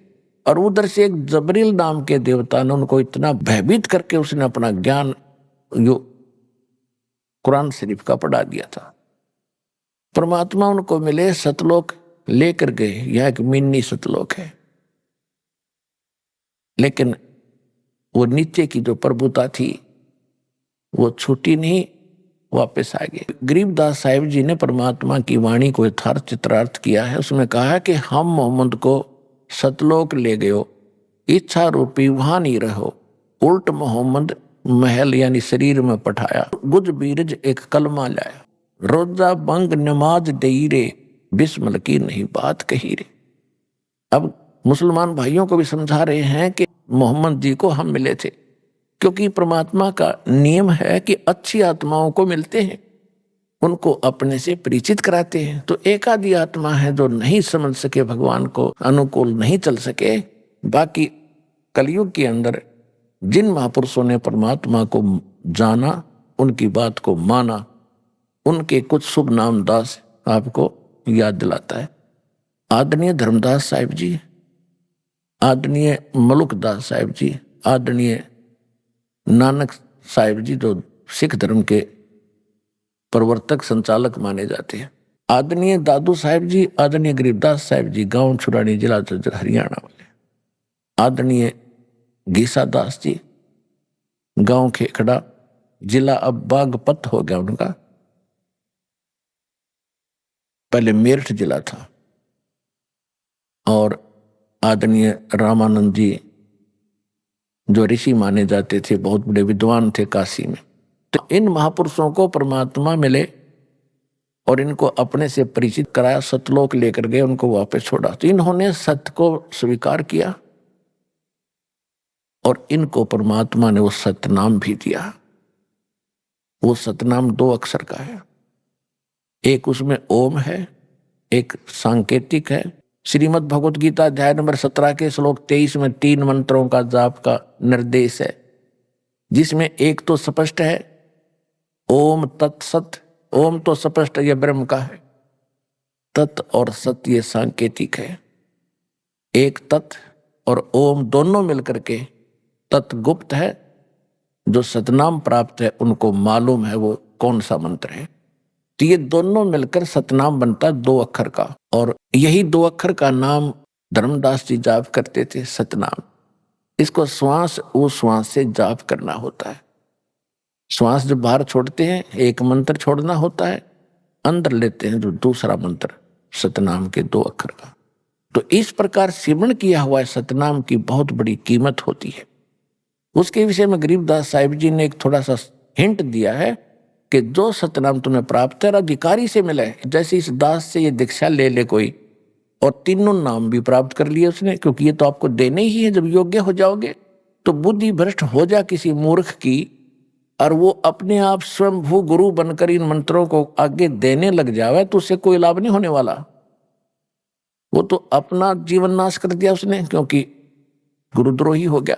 G: और उधर से एक जबरील नाम के देवता ने उनको इतना भयभीत करके उसने अपना ज्ञान जो कुरान शरीफ का पढ़ा दिया था। परमात्मा उनको मिले, सतलोक लेकर गए। यह एक मिनी सतलोक है, लेकिन वो नीचे की जो प्रभुता थी वो छूटी नहीं, वापस आ गए। गरीबदास साहिब जी ने परमात्मा की वाणी को यथार्थ चित्रार्थ किया है। उसमें कहा है कि हम मोहम्मद को सतलोक ले गयो, इच्छा रूपी वहां नहीं रहो, उल्ट मोहम्मद महल यानी शरीर में पठाया। गुज बीरज एक कलमा लाया, रोजा बंग नमाज दई रे, बिस्मिल की नहीं बात कही रे। अब मुसलमान भाइयों को भी समझा रहे हैं कि मोहम्मद जी को हम मिले थे, क्योंकि परमात्मा का नियम है कि अच्छी आत्माओं को मिलते हैं, उनको अपने से परिचित कराते हैं। तो एक आधी आत्मा है जो नहीं समझ सके, भगवान को अनुकूल नहीं चल सके। बाकी कलयुग के अंदर जिन महापुरुषों ने परमात्मा को जाना, उनकी बात को माना, उनके कुछ शुभ नाम दास आपको याद दिलाता है। आदरणीय धर्मदास साहिब जी, आदरणीय मलुकदास साहिब जी, आदरणीय नानक साहिब जी जो सिख धर्म के प्रवर्तक संचालक माने जाते हैं, आदरणीय दादू साहिब जी, आदरणीय गरीबदास साहिब जी, गांव छुरानी, जिला झज्जर, हरियाणा वाले, आदरणीय गीसा दास जी, गांव खेखड़ा, जिला अब बागपत हो गया उनका, पहले मेरठ जिला था, और आदरणीय रामानंद जी जो ऋषि माने जाते थे, बहुत बड़े विद्वान थे काशी में। तो इन महापुरुषों को परमात्मा मिले और इनको अपने से परिचित कराया, सतलोक लेकर गए, उनको वापस छोड़ा। तो इन्होंने सत्य को स्वीकार किया और इनको परमात्मा ने वो सतनाम भी दिया। वो सतनाम 2 अक्षर का है, एक उसमें ओम है, एक सांकेतिक है। श्रीमद् भगवत गीता अध्याय नंबर 17 के श्लोक 23 में 3 मंत्रों का जाप का निर्देश है, जिसमें एक तो स्पष्ट है ओम तत्सत। ओम तो स्पष्ट ये ब्रह्म का है, तत् और सत ये सांकेतिक है। एक तत् और ओम दोनों मिलकर के तत् गुप्त है, जो सतनाम प्राप्त है उनको मालूम है वो कौन सा मंत्र है। तो ये दोनों मिलकर सतनाम बनता 2 अक्षर का, और यही 2 अक्षर का नाम धर्मदास जी जाप करते थे, सतनाम। इसको श्वास वो श्वास से जाप करना होता है। श्वास जब बाहर छोड़ते हैं एक मंत्र छोड़ना होता है, अंदर लेते हैं जो दूसरा मंत्र सतनाम के 2 अक्षर का। तो इस प्रकार सिमरण किया हुआ है सतनाम की बहुत बड़ी कीमत होती है। उसके विषय में गरीबदास साहिब जी ने एक थोड़ा सा हिंट दिया है कि जो सतनाम तुम्हें प्राप्त है अधिकारी से मिला है, जैसे इस दास से ये दीक्षा ले ले कोई, और तीनों नाम भी प्राप्त कर लिए उसने, क्योंकि ये तो आपको देने ही है। जब योग्य हो जाओगे तो बुद्धि भ्रष्ट हो जा किसी मूर्ख की, और वो अपने आप स्वयंभू गुरु बनकर इन मंत्रों को आगे देने लग जावे, तो उससे कोई लाभ नहीं होने वाला। वो तो अपना जीवन नाश कर दिया उसने, क्योंकि गुरुद्रोही हो गया।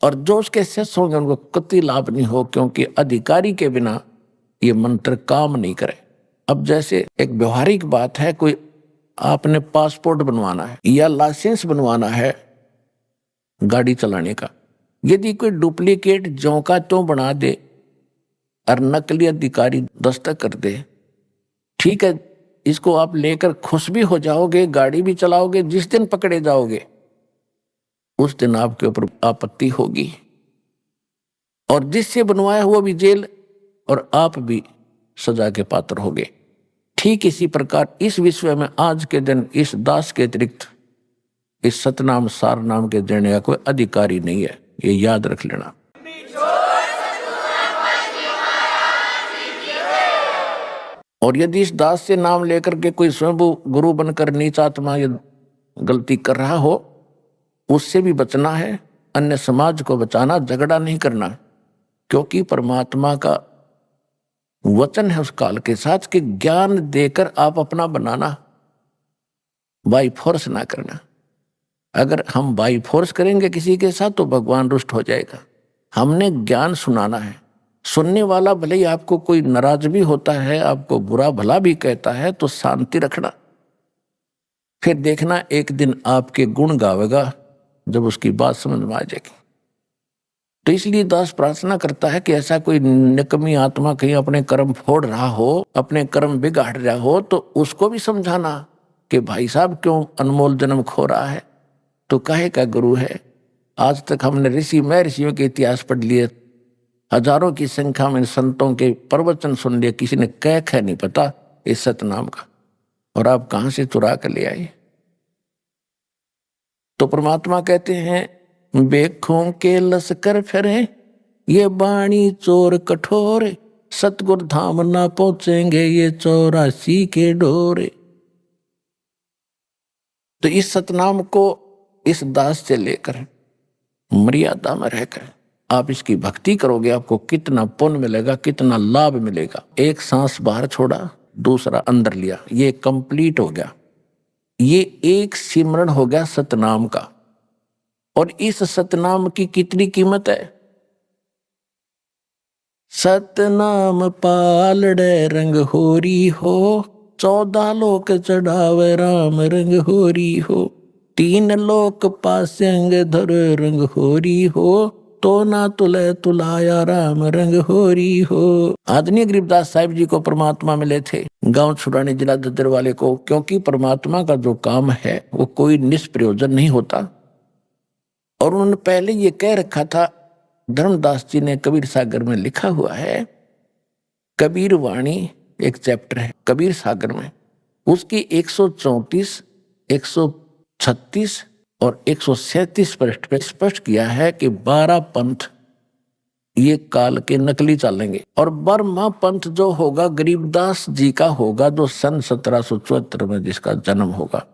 G: और जो उसके शिष्य होंगे उनको कतई लाभ नहीं हो, क्योंकि अधिकारी के बिना ये मंत्र काम नहीं करे। अब जैसे एक व्यवहारिक बात है, कोई आपने पासपोर्ट बनवाना है या लाइसेंस बनवाना है गाड़ी चलाने का, यदि कोई डुप्लीकेट ज्यों का त्यों बना दे और नकली अधिकारी दस्तखत कर दे, ठीक है, इसको आप लेकर खुश भी हो जाओगे, गाड़ी भी चलाओगे, जिस दिन पकड़े जाओगे उस दिन आपके ऊपर आपत्ति होगी, और जिससे बनवाया हुआ भी जेल और आप भी सजा के पात्र होगे। ठीक इसी प्रकार इस विश्व में आज के दिन इस दास के अतिरिक्त इस सतनाम सार नाम के देने का कोई अधिकारी नहीं है, ये याद रख लेना। और यदि इस दास से नाम लेकर के कोई स्वयं गुरु बनकर नीच आत्मा या गलती कर रहा हो, उससे भी बचना है, अन्य समाज को बचाना, झगड़ा नहीं करना, क्योंकि परमात्मा का वचन है उस काल के साथ कि ज्ञान देकर आप अपना बनाना, बाई फोर्स ना करना। अगर हम बाई फोर्स करेंगे किसी के साथ तो भगवान रुष्ट हो जाएगा। हमने ज्ञान सुनाना है। सुनने वाला भले ही आपको कोई नाराज भी होता है, आपको बुरा भला भी कहता है, तो शांति रखना। फिर देखना एक दिन आपके गुण गावेगा जब उसकी बात समझ में आ जाएगी। तो इसलिए दास प्रार्थना करता है कि ऐसा कोई निकम्मी आत्मा कहीं अपने कर्म फोड़ रहा हो, अपने कर्म बिगाड़ रहा हो, तो उसको भी समझाना कि भाई साहब क्यों अनमोल जन्म खो रहा है, तो काहे का गुरु है। आज तक हमने ऋषियों के इतिहास पढ़ लिए, हजारों की संख्या में संतों के प्रवचन सुन लिए, किसी ने कह नहीं पता इस सतनाम का, और आप कहां से चुरा कर ले आए। तो परमात्मा कहते हैं बेखों के लश्कर फिरे, ये बाणी चोर कठोर, सतगुर धाम ना पहुंचेंगे ये 84 के डोरे। तो इस सतनाम को इस दास से लेकर मर्यादा में रहकर आप इसकी भक्ति करोगे, आपको कितना पुण्य मिलेगा, कितना लाभ मिलेगा। एक सांस बाहर छोड़ा, दूसरा अंदर लिया, ये कंप्लीट हो गया। ये एक सिमरण हो गया सतनाम का। और इस सतनाम की कितनी कीमत है। सतनाम पालड़े रंग होरी हो, 14 लोक चढ़ावे राम रंग होरी हो, 3 लोक पास्यंग धर रंग होरी हो, तो ना तुले तुलाया राम रंग होरी हो। आदरणीय गरीबदास साहिब जी को परमात्मा मिले थे, गांव छुड़ाने जिला दद्दर वाले को, क्योंकि परमात्मा का जो काम है वो कोई निष्प्रयोजन नहीं होता। और उन्होंने पहले ये कह रखा था, धर्मदास जी ने कबीर सागर में लिखा हुआ है, कबीर वाणी एक चैप्टर है कबीर सागर में, उसकी 134, 136 और 137 पृष्ठ पे स्पष्ट किया है कि 12 पंथ ये काल के नकली चलेंगे, और बर्मा पंथ जो होगा गरीबदास जी का होगा, जो सन 1774 में जिसका जन्म होगा।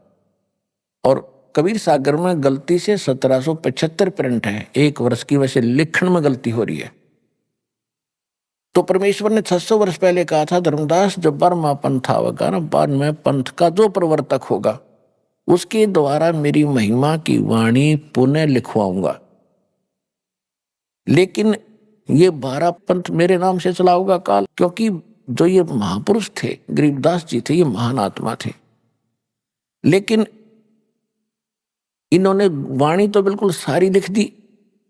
G: और कबीर सागर में गलती से 1775 प्रिंट है, 1 वर्ष की वैसे लिखण में गलती हो रही है। तो परमेश्वर ने 600 वर्ष पहले कहा था, धर्मदास जब बर्मा पंथ आवेगा ना, बाद में पंथ का जो प्रवर्तक होगा उसके द्वारा मेरी महिमा की वाणी पुनः लिखवाऊंगा। लेकिन ये 12 पंथ मेरे नाम से चला होगा काल, क्योंकि जो ये महापुरुष थे गरीबदास जी थे, ये महान आत्मा थे। लेकिन इन्होंने वाणी तो बिल्कुल सारी लिख दी।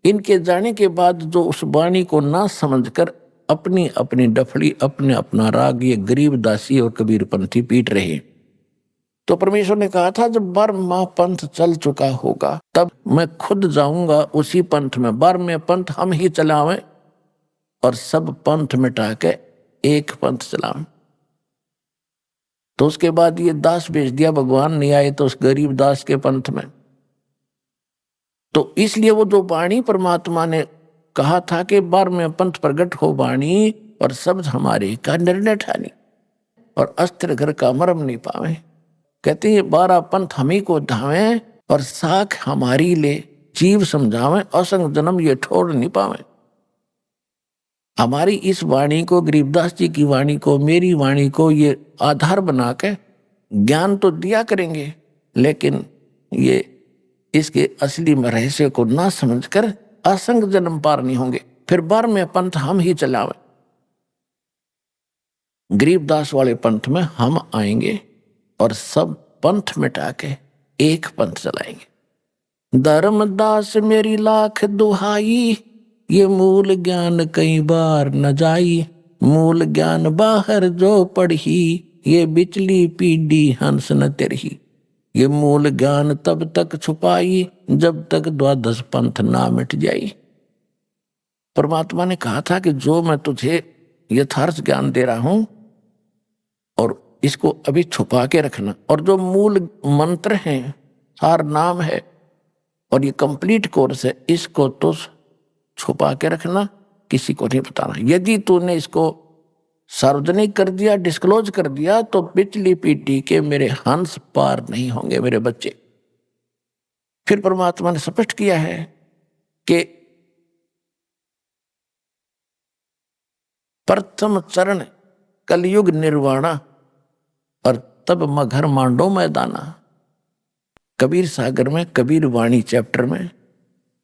G: इनके जाने के बाद जो उस वाणी को ना समझकर अपनी अपनी डफड़ी, अपने अपना राग ये गरीब दासी और कबीर पंथी पीट रहे। तो परमेश्वर ने कहा था जब 12वां पंथ चल चुका होगा तब मैं खुद जाऊंगा उसी पंथ में। 12वें पंथ हम ही चलावें और सब पंथ मिटा के एक पंथ चलावें। तो उसके बाद ये दास भेज दिया, भगवान नहीं आए तो उस गरीब दास के पंथ में। तो इसलिए वो जो वाणी परमात्मा ने कहा था कि 12वें पंथ प्रगट हो वाणी और शब्द हमारे का निर्णय ठानी और अस्त्र घर का मरम नहीं पावे। कहते हैं 12 पंथ हम ही को धावे और साख हमारी ले जीव समझावे, असंग जन्म ये ठोर नहीं पावे। हमारी इस वाणी को, गरीबदास जी की वाणी को, मेरी वाणी को ये आधार बना के ज्ञान तो दिया करेंगे, लेकिन ये इसके असली रहस्य को ना समझकर असंग जन्म पार नहीं होंगे। फिर 12वें पंथ हम ही चलावे। गरीबदास वाले पंथ में हम आएंगे और सब पंथ मिटा के एक पंथ चलाएंगे। धर्मदास मेरी लाख दुहाई, ये मूल ज्ञान कई बार न जाई। मूल ज्ञान बाहर जो पढ़ी, ये बिचली पीढ़ी हंस न तेरही। ये मूल ज्ञान तब तक छुपाई जब तक 12 पंथ ना मिट जाई। परमात्मा ने कहा था कि जो मैं तुझे यथार्थ ज्ञान दे रहा हूं और इसको अभी छुपा के रखना, और जो मूल मंत्र हैं, सार नाम है और ये कंप्लीट कोर्स है, इसको तो छुपा के रखना, किसी को नहीं बताना। यदि तूने इसको सार्वजनिक कर दिया, डिस्क्लोज कर दिया, तो पिछली पीढ़ी के मेरे हंस पार नहीं होंगे, मेरे बच्चे। फिर परमात्मा ने स्पष्ट किया है कि प्रथम चरण कलयुग निर्वाणा और तब मघर मांडो मैदाना। कबीर सागर में, कबीर वाणी चैप्टर में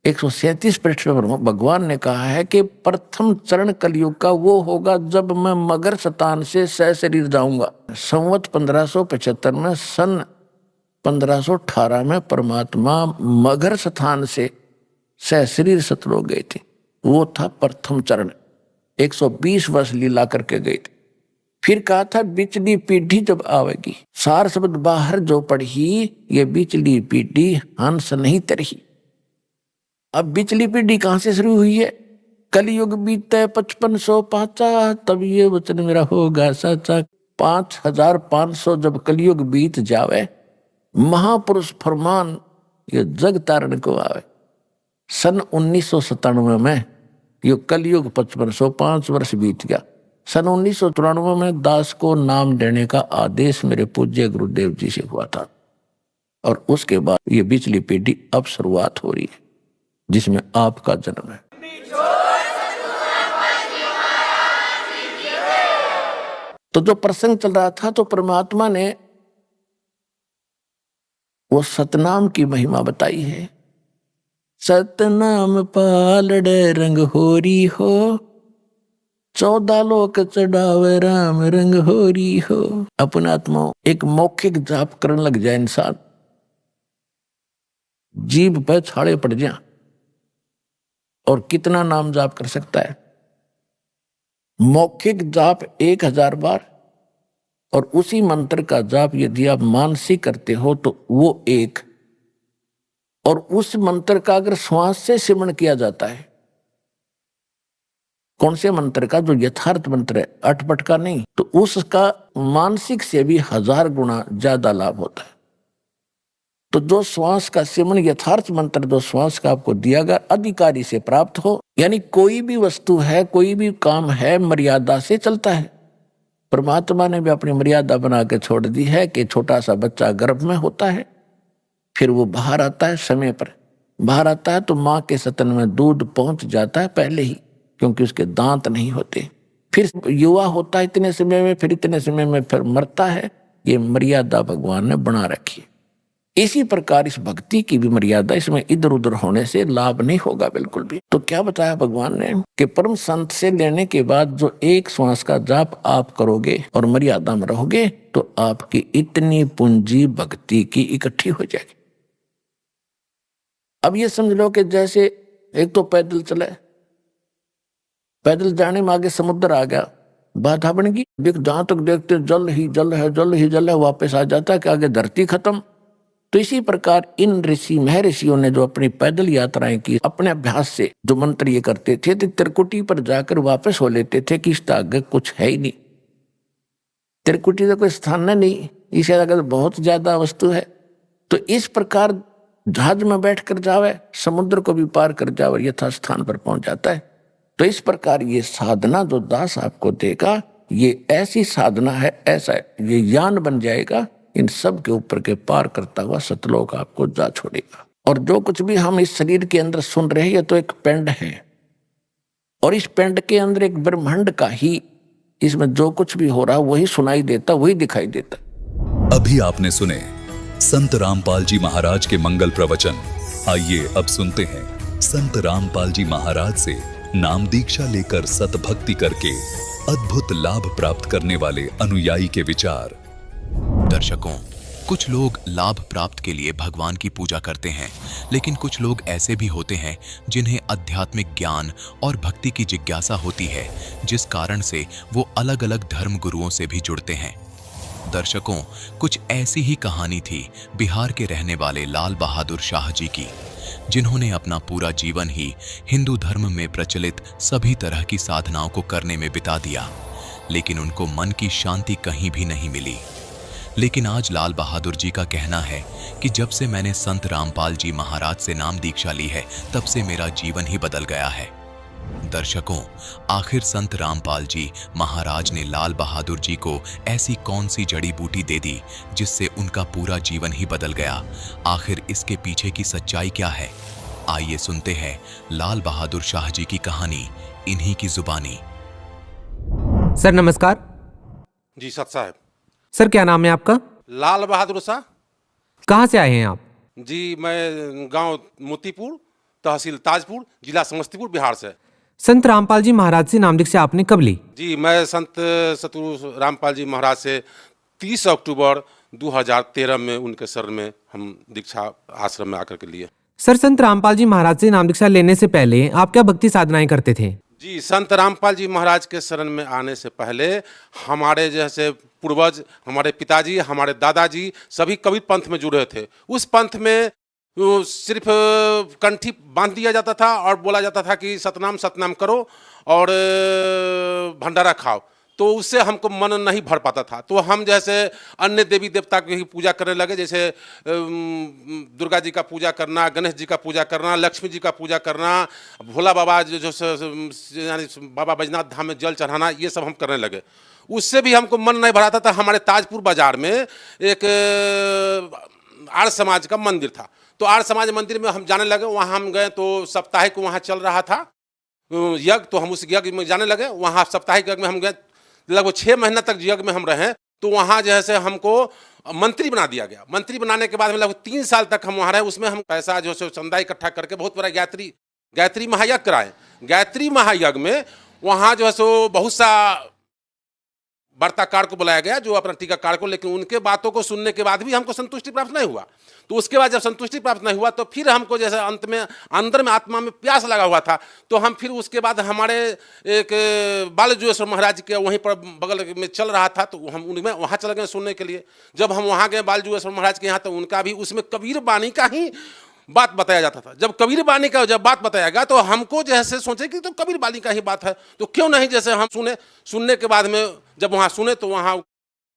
G: 137 पृष्ठ में भगवान ने कहा है कि प्रथम चरण कलयुग का वो होगा जब मैं मगर शतान से सशरीर जाऊंगा। संवत 1575 में, सन 1518 में परमात्मा मगर स्थान से सशरीर सतलोक गए थे। वो था प्रथम चरण। 120 वर्ष लीला करके गए थे। फिर कहा था बिचली पीढ़ी जब आवेगी, सार शब्द बाहर जो पढ़ी, ये बिचली पीढ़ी हंस नहीं तरही। अब बिचली पीढ़ी कहां से शुरू हुई है? कलयुग बीते 5505, तब ये वचन मेरा होगा सच्चा। 5500 जब कलयुग बीत जावे, महापुरुष फरमान ये जग तारण को आवे। सन 1997 में ये कलयुग 5505 वर्ष बीत गया। सन 1993 में दास को नाम देने का आदेश मेरे पूज्य गुरुदेव जी से हुआ था, और उसके बाद ये बिचली पीढ़ी अब शुरुआत हो रही है, जिसमें आपका जन्म है। तो जो प्रसंग चल रहा था, तो परमात्मा ने वो सतनाम की महिमा बताई है। सतनाम पालड़े रंग होरी हो, 14 लोक चढ़ावे राम रंग होरी हो। अपने आत्मा एक मौखिक जाप करने लग जाए इंसान, जीभ पे छाड़े पड़ जाए, और कितना नाम जाप कर सकता है? मौखिक जाप 1000 बार, और उसी मंत्र का जाप यदि आप मानसिक करते हो तो वो एक, और उस मंत्र का अगर श्वास से सिमरण किया जाता है, कौन से मंत्र का? जो यथार्थ मंत्र है, अटपट का नहीं, तो उसका मानसिक से भी 1000 गुना ज्यादा लाभ होता है। तो जो श्वास का सिमरण, यथार्थ मंत्र जो श्वास का आपको दिया गया अधिकारी से प्राप्त हो, यानी कोई भी वस्तु है, कोई भी काम है, मर्यादा से चलता है। परमात्मा ने भी अपनी मर्यादा बना के छोड़ दी है कि छोटा सा बच्चा गर्भ में होता है, फिर वो बाहर आता है, समय पर बाहर आता है तो माँ के स्तन में दूध पहुंच जाता है पहले ही, क्योंकि उसके दांत नहीं होते। फिर युवा होता है इतने समय में, फिर इतने समय में फिर मरता है। ये मर्यादा भगवान ने बना रखी है। इसी प्रकार इस भक्ति की भी मर्यादा, इसमें इधर उधर होने से लाभ नहीं होगा बिल्कुल भी। तो क्या बताया भगवान ने कि परम संत से लेने के बाद जो एक श्वास का जाप आप करोगे और मर्यादा में रहोगे, तो आपकी इतनी पूंजी भक्ति की इकट्ठी हो जाएगी। अब ये समझ लो कि जैसे एक तो पैदल चले, पैदल जाने में आगे समुद्र आ गया, बाधा बन गई। जहां तक देखते जल ही जल है, जल ही जल है, वापस आ जाता है कि आगे धरती खत्म। तो इसी प्रकार इन ऋषि महर्षियों ने जो अपनी पैदल यात्राएं की, अपने अभ्यास से जो मंत्र ये करते थे, तो त्रिकुटी पर जाकर वापस हो लेते थे कि इसका आगे कुछ है ही नहीं, त्रिकुटी तो कोई स्थान नहीं, इसे अगर बहुत ज्यादा वस्तु है। तो इस प्रकार जहाज में बैठ कर जावे, समुद्र को भी पार कर जावे, यथा स्थान पर पहुंच जाता है। तो इस प्रकार ये साधना जो दास आपको देगा, ये ऐसी साधना है, ऐसा ये यान बन जाएगा, इन सब के ऊपर के पार करता हुआ सतलोक आपको जा छोड़ेगा। और जो कुछ भी हम इस शरीर के अंदर सुन रहे हैं, ये तो एक पिंड है, और इस पिंड के अंदर एक ब्रह्मांड का ही, इसमें जो कुछ भी हो रहा वही सुनाई देता, वही दिखाई देता।
F: अभी आपने सुने संत रामपाल जी महाराज के मंगल प्रवचन। आइए अब सुनते हैं संत रामपाल जी महाराज से नाम दीक्षा लेकर सतभक्ति करके अद्भुत लाभ प्राप्त करने वाले अनुयायी के विचार।
C: दर्शकों, कुछ लोग लाभ प्राप्त के लिए भगवान की पूजा करते हैं, लेकिन कुछ लोग ऐसे भी होते हैं जिन्हें आध्यात्मिक ज्ञान और भक्ति की जिज्ञासा होती है, जिस कारण से वो अलग अलग धर्म गुरुओं से भी जुड़ते हैं। दर्शकों, कुछ ऐसी ही कहानी थी बिहार के रहने वाले लाल बहादुर शाह जी की, जिन्होंने अपना पूरा जीवन ही हिंदू धर्म में प्रचलित सभी तरह की साधनाओं को करने में बिता दिया, लेकिन उनको मन की शांति कहीं भी नहीं मिली। लेकिन आज लाल बहादुर जी का कहना है कि जब से मैंने संत रामपाल जी महाराज से नाम दीक्षा ली है, तब से मेरा जीवन ही बदल गया है। दर्शकों, आखिर संत रामपाल जी महाराज ने लाल बहादुर जी को ऐसी कौन सी जड़ी बूटी दे दी जिससे उनका पूरा जीवन ही बदल गया? आखिर इसके पीछे की सच्चाई क्या है? आइए सुनते हैं लाल बहादुर शाह जी की कहानी इन्हीं की जुबानी।
H: सर नमस्कार।
I: जी सत साहब।
H: सर क्या नाम है आपका?
I: लाल बहादुर शाह।
H: कहाँ से आए हैं आप?
I: जी मैं गांव मोतीपुर, तहसील ताजपुर, जिला समस्तीपुर, बिहार से।
H: संत रामपाल जी महाराज से नाम दीक्षा आपने कब ली?
I: जी मैं संत सतगुरु रामपाल जी महाराज से 30 अक्टूबर 2013 में उनके शरण में हम दीक्षा आश्रम में आकर के लिए।
H: सर संत रामपाल जी महाराज से नाम दीक्षा लेने से पहले आप क्या भक्ति साधनाएं करते थे?
I: जी संत रामपाल जी महाराज के शरण में आने से पहले हमारे जैसे पूर्वज, हमारे पिताजी, हमारे दादाजी सभी कबीर पंथ में जुड़े थे। उस पंथ में सिर्फ कंठी बांध दिया जाता था और बोला जाता था कि सतनाम सतनाम करो और भंडारा खाओ, तो उससे हमको मन नहीं भर पाता था। तो हम जैसे अन्य देवी देवता की पूजा करने लगे, जैसे दुर्गा जी का पूजा करना, गणेश जी का पूजा करना, लक्ष्मी जी का पूजा करना, भोला बाबा जो यानी बाबा बैजनाथ धाम में जल चढ़ाना, ये सब हम करने लगे। उससे भी हमको मन नहीं भराता था। हमारे ताजपुर बाजार में एक आर्य समाज का मंदिर था, तो आर्य समाज मंदिर में हम जाने लगे। वहाँ हम गए तो साप्ताहिक वहाँ चल रहा था यज्ञ, तो हम उस यज्ञ में जाने लगे। वहाँ साप्ताहिक यज्ञ में हम गए, लगभग 6 महीना तक यज्ञ में हम रहे। तो वहाँ जैसे हमको मंत्री बना दिया गया। मंत्री बनाने के बाद में लगभग 3 साल तक हम वहाँ रहे। उसमें हम पैसा जो है चंदा इकट्ठा करके बहुत बड़ा गायत्री महायज्ञ कराए। गायत्री महायज्ञ में वहाँ जो है सो बहुत सा वार्ताकार को बुलाया गया, जो अपना टीकाकार को, लेकिन उनके बातों को सुनने के बाद भी हमको संतुष्टि प्राप्त नहीं हुआ। तो उसके बाद जब संतुष्टि प्राप्त नहीं हुआ तो फिर हमको जैसे अंत में अंदर में आत्मा में प्यास लगा हुआ था, तो हम फिर उसके बाद हमारे एक बालजुएश्वर महाराज के वहीं पर बगल में चल रहा था, तो हम उनमें वहाँ चले गए सुनने के लिए। जब हम वहाँ गए बालजुएश्वर महाराज के यहाँ, तो उनका भी उसमें कबीर बानी का ही बात बताया जाता था। जब कबीर बानी का जब बात बताया गया तो हमको जैसे सोचे कि तो कबीर बानी का ही बात है, तो क्यों नहीं जैसे हम सुनने के बाद में जब वहाँ सुने तो वहाँ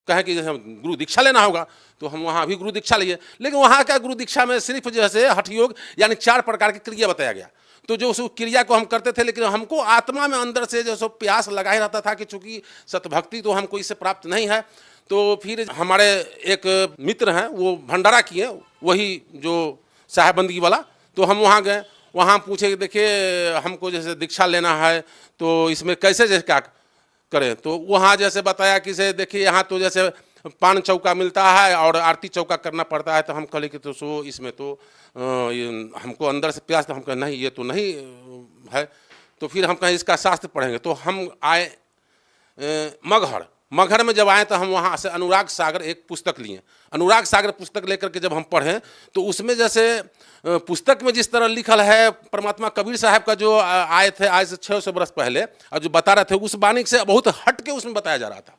I: कहे कि जैसे गुरु दीक्षा लेना होगा, तो हम वहाँ भी गुरु दीक्षा लिए। लेकिन वहाँ क्या गुरु दीक्षा में सिर्फ जैसे हठ योग यानी 4 प्रकार की क्रिया बताया गया, तो जो उस क्रिया को हम करते थे, लेकिन हमको आत्मा में अंदर से जो सो प्यास लगा ही रहता था कि चूंकि सतभक्ति तो हमको इससे प्राप्त नहीं है। तो फिर हमारे एक मित्र हैं, वो भंडारा किए, वही जो साहेबंदगी वाला। तो हम वहाँ गए, वहाँ पूछे कि देखिए हमको जैसे दीक्षा लेना है तो इसमें कैसे जैसे क्या करें। तो वहाँ जैसे बताया कि से देखिए यहाँ तो जैसे पान चौका मिलता है और आरती चौका करना पड़ता है। तो हम कहले कि तो सो इसमें तो हमको अंदर से प्यास, तो हम कहे नहीं ये तो नहीं है। तो फिर हम कहें इसका शास्त्र पढ़ेंगे। तो हम आए मगहर, मगहर में जब आए तो हम वहाँ से अनुराग सागर एक पुस्तक लिए। अनुराग सागर पुस्तक लेकर के जब हम पढ़ें तो उसमें जैसे पुस्तक में जिस तरह लिखल है, परमात्मा कबीर साहब का जो आए थे आज से 600 वर्ष पहले और जो बता रहे थे, उस वाणी से बहुत हट के उसमें बताया जा रहा था।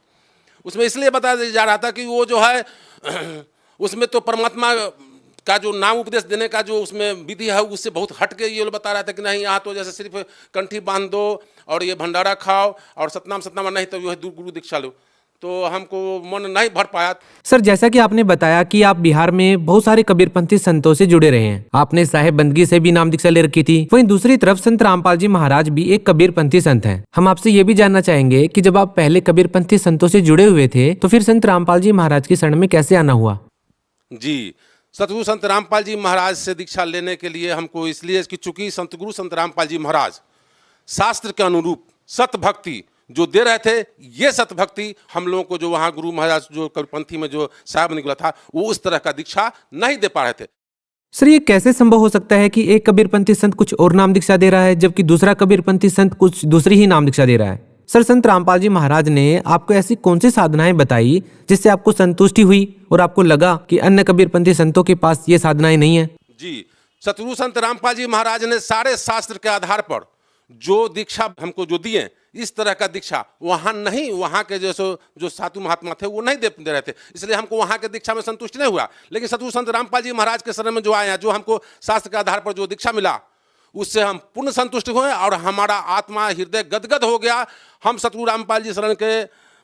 I: उसमें इसलिए बताया जा रहा था कि वो जो है उसमें तो परमात्मा का जो नाम उपदेश देने का जो उसमें विधि है उससे बहुत हट के ये लोग बता रहा था कि नहीं, यहाँ तो जैसे सिर्फ कंठी बांध दो और ये भंडारा खाओ और सतनाम सतनाम, नहीं तो जो है गुरु दीक्षा लो। तो हमको मन नहीं भर पाया।
H: सर, जैसा कि आपने बताया कि आप बिहार में बहुत सारे कबीरपंथी संतों से जुड़े रहे हैं, आपने साहेब बंदगी से भी नाम दीक्षा ले रखी थी। वहीं दूसरी तरफ संत रामपाल जी महाराज भी एक कबीरपंथी संत हैं। हम आपसे ये भी जानना चाहेंगे कि जब आप पहले कबीरपंथी संतों से जुड़े हुए थे तो फिर संत रामपाल जी महाराज की शरण में कैसे आना हुआ?
I: जी, सतगुरु संत रामपाल जी महाराज से दीक्षा लेने के लिए हमको इसलिए कि चूंकि संत गुरु संत रामपाल जी महाराज शास्त्र के अनुरूप सत भक्ति जो दे रहे थे, ये सत भक्ति हम लोगों को जो वहाँ गुरु महाराज जो कबीरपंथी में जो साहब निकला था वो उस तरह का दीक्षा नहीं दे पा रहे थे।
H: सर, ये कैसे संभव हो सकता है कि एक कबीरपंथी संत कुछ और नाम दीक्षा दे रहा है जबकि दूसरा कबीरपंथी संत कुछ दूसरी ही नाम दीक्षा दे रहा है? सर, संत रामपाल जी महाराज ने आपको ऐसी कौन सी साधनाएं बताई जिससे आपको संतुष्टि हुई और आपको लगा कि अन्य कबीरपंथी संतों के पास ये साधनाएं नहीं है?
I: जी, सतगुरु संत रामपाल जी महाराज ने सारे शास्त्र के आधार पर जो दीक्षा हमको जो दिए, इस तरह का दीक्षा वहाँ नहीं, वहाँ के जो साधु महात्मा थे वो नहीं दे रहे थे, इसलिए हमको वहाँ के दीक्षा में संतुष्टि नहीं हुआ। लेकिन सतगुरु संत रामपाल जी महाराज के शरण में जो आए हैं, जो हमको शास्त्र के आधार पर जो दीक्षा मिला, उससे हम पूर्ण संतुष्ट हुए और हमारा आत्मा हृदय गदगद हो गया। हम सतगुरु रामपाल जी शरण के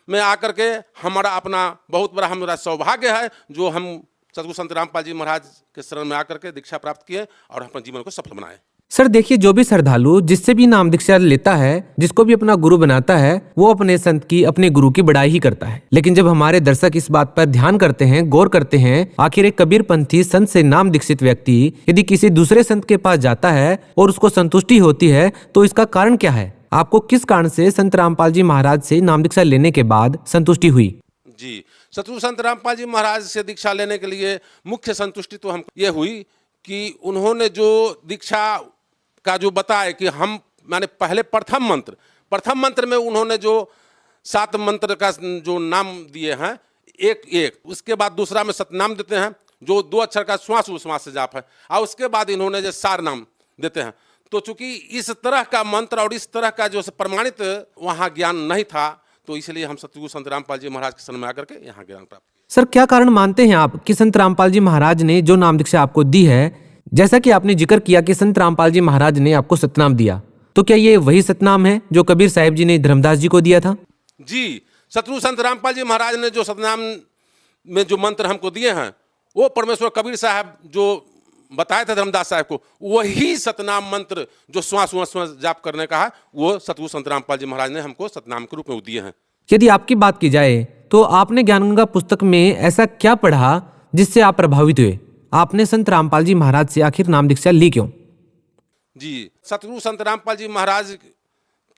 I: में आकर के हमारा अपना बहुत बड़ा हमारा सौभाग्य है जो हम सतगुरु संत रामपाल जी महाराज के शरण में आकर के दीक्षा प्राप्त किए और अपने जीवन को सफल बनाए।
H: सर देखिए, जो भी श्रद्धालु जिससे भी नाम दीक्षा लेता है, जिसको भी अपना गुरु बनाता है, वो अपने संत की, अपने गुरु की बड़ाई ही करता है। लेकिन जब हमारे दर्शक इस बात पर ध्यान करते हैं, गौर करते हैं, आखिर एक कबीरपंथी संत से नाम दीक्षित व्यक्ति यदि किसी दूसरे संत के पास जाता है और उसको संतुष्टि होती है तो इसका कारण क्या है? आपको किस कारण से संत रामपाल जी महाराज से नाम दीक्षा लेने के बाद संतुष्टि हुई?
I: जी, सतगुरु संत रामपाल जी महाराज से दीक्षा लेने के लिए मुख्य संतुष्टि तो हमको ये हुई कि उन्होंने जो दीक्षा का जो बताया कि हम माने पहले प्रथम मंत्र में उन्होंने जो 7 मंत्र का जो नाम दिए हैं एक, उसके बाद दूसरा में सतनाम देते हैं जो 2 अक्षर का श्वास से जाप है, और उसके बाद इन्होंने जो सार नाम देते हैं। तो चूंकि इस तरह का मंत्र और इस तरह का जो प्रमाणित वहाँ ज्ञान नहीं था, तो इसलिए हम सतगुरु संत रामपाल जी महाराज के शरण में आकर के यहाँ ज्ञान प्राप्त किया।
H: सर, क्या कारण मानते हैं आप कि संत रामपाल जी महाराज ने जो नाम दीक्षा आपको दी है, जैसा कि आपने जिक्र किया कि संत रामपाल जी महाराज ने आपको सतनाम दिया, तो क्या ये वही सतनाम है जो कबीर साहिब जी ने धर्मदास जी को दिया था?
I: जी, सतगुरु संत रामपाल जी महाराज ने जो सतनाम में जो मंत्र हमको दिए हैं, वो परमेश्वर कबीर साहब जो बताए थे धर्मदास साहब को, वही सतनाम मंत्र जो श्वास जाप करने का है, वो सतगुरु संत रामपाल जी महाराज ने हमको सतनाम के रूप में दिए हैं।
H: यदि आपकी बात की जाए तो आपने ज्ञानगंगा पुस्तक में ऐसा क्या पढ़ा जिससे आप प्रभावित हुए? आपने संत रामपाल जी महाराज से आखिर नाम दीक्षा ली क्यों?
I: जी, सतगुरु संत रामपाल जी महाराज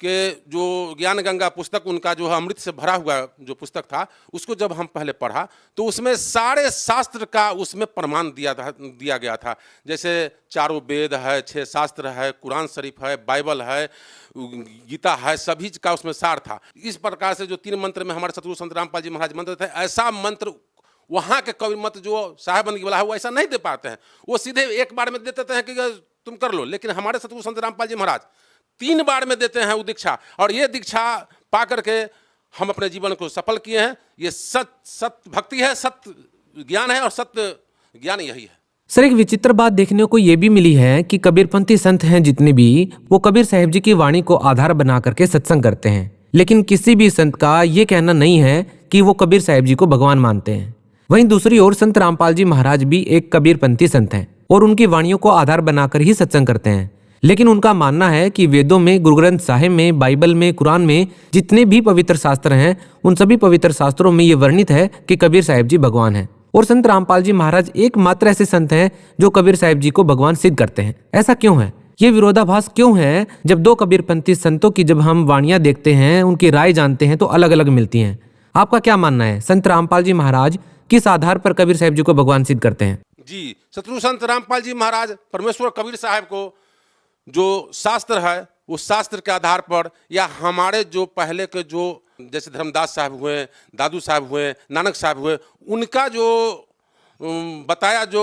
I: के जो ज्ञान गंगा पुस्तक, उनका जो अमृत से भरा हुआ जो पुस्तक था, उसको जब हम पहले पढ़ा तो उसमें सारे शास्त्र का उसमें प्रमाण दिया गया था। जैसे 4 वेद है, 6 शास्त्र है, कुरान शरीफ है, बाइबल है, गीता है, सभी का उसमें सार था। इस प्रकार से जो 3 मंत्र में हमारे सतगुरु संत रामपाल जी महाराज मंत्र थे, ऐसा मंत्र वहाँ के कवि मत जो साहेब बंदगी वाला है वो ऐसा नहीं दे पाते हैं। वो सीधे एक बार में दे देते हैं कि तुम कर लो, लेकिन हमारे सतगुरु संत रामपाल जी महाराज 3 बार में देते हैं वो दीक्षा, और ये दीक्षा पा करके हम अपने जीवन को सफल किए हैं। ये सत भक्ति है, सत्य ज्ञान है, और सत्य ज्ञान यही है।
H: सर, एक विचित्र बात देखने को ये भी मिली है कि कबीरपंथी संत हैं जितने भी, वो कबीर साहिब जी की वाणी को आधार बना करके सत्संग करते हैं, लेकिन किसी भी संत का ये कहना नहीं है कि वो कबीर साहिब जी को भगवान मानते हैं। वहीं दूसरी ओर संत रामपाल जी महाराज भी एक कबीरपंथी संत हैं और उनकी वाणियों को आधार बनाकर ही सत्संग करते हैं, लेकिन उनका मानना है कि वेदों में, गुरु ग्रंथ साहिब में, बाइबल में, कुरान में जितने भी पवित्र शास्त्र हैं, उन सभी पवित्र शास्त्रों में ये वर्णित है कि कबीर साहिब जी भगवान हैं, और संत रामपाल जी महाराज एकमात्र ऐसे संत हैं जो कबीर साहिब जी को भगवान सिद्ध करते हैं। ऐसा क्यों है? ये विरोधाभास क्यों है? जब 2 कबीरपंथी संतों की जब हम वाणियां देखते हैं, उनकी राय जानते हैं, तो अलग अलग मिलती हैं। आपका क्या मानना है, संत रामपाल जी महाराज किस आधार पर कबीर साहिब जी को भगवान सिद्ध करते हैं?
I: जी, सतगुरु संत रामपाल जी महाराज परमेश्वर कबीर साहब को जो शास्त्र है उस शास्त्र के आधार पर या हमारे जो पहले के जो जैसे धर्मदास साहब हुए, दादू साहब हुए, नानक साहब हुए, उनका जो बताया, जो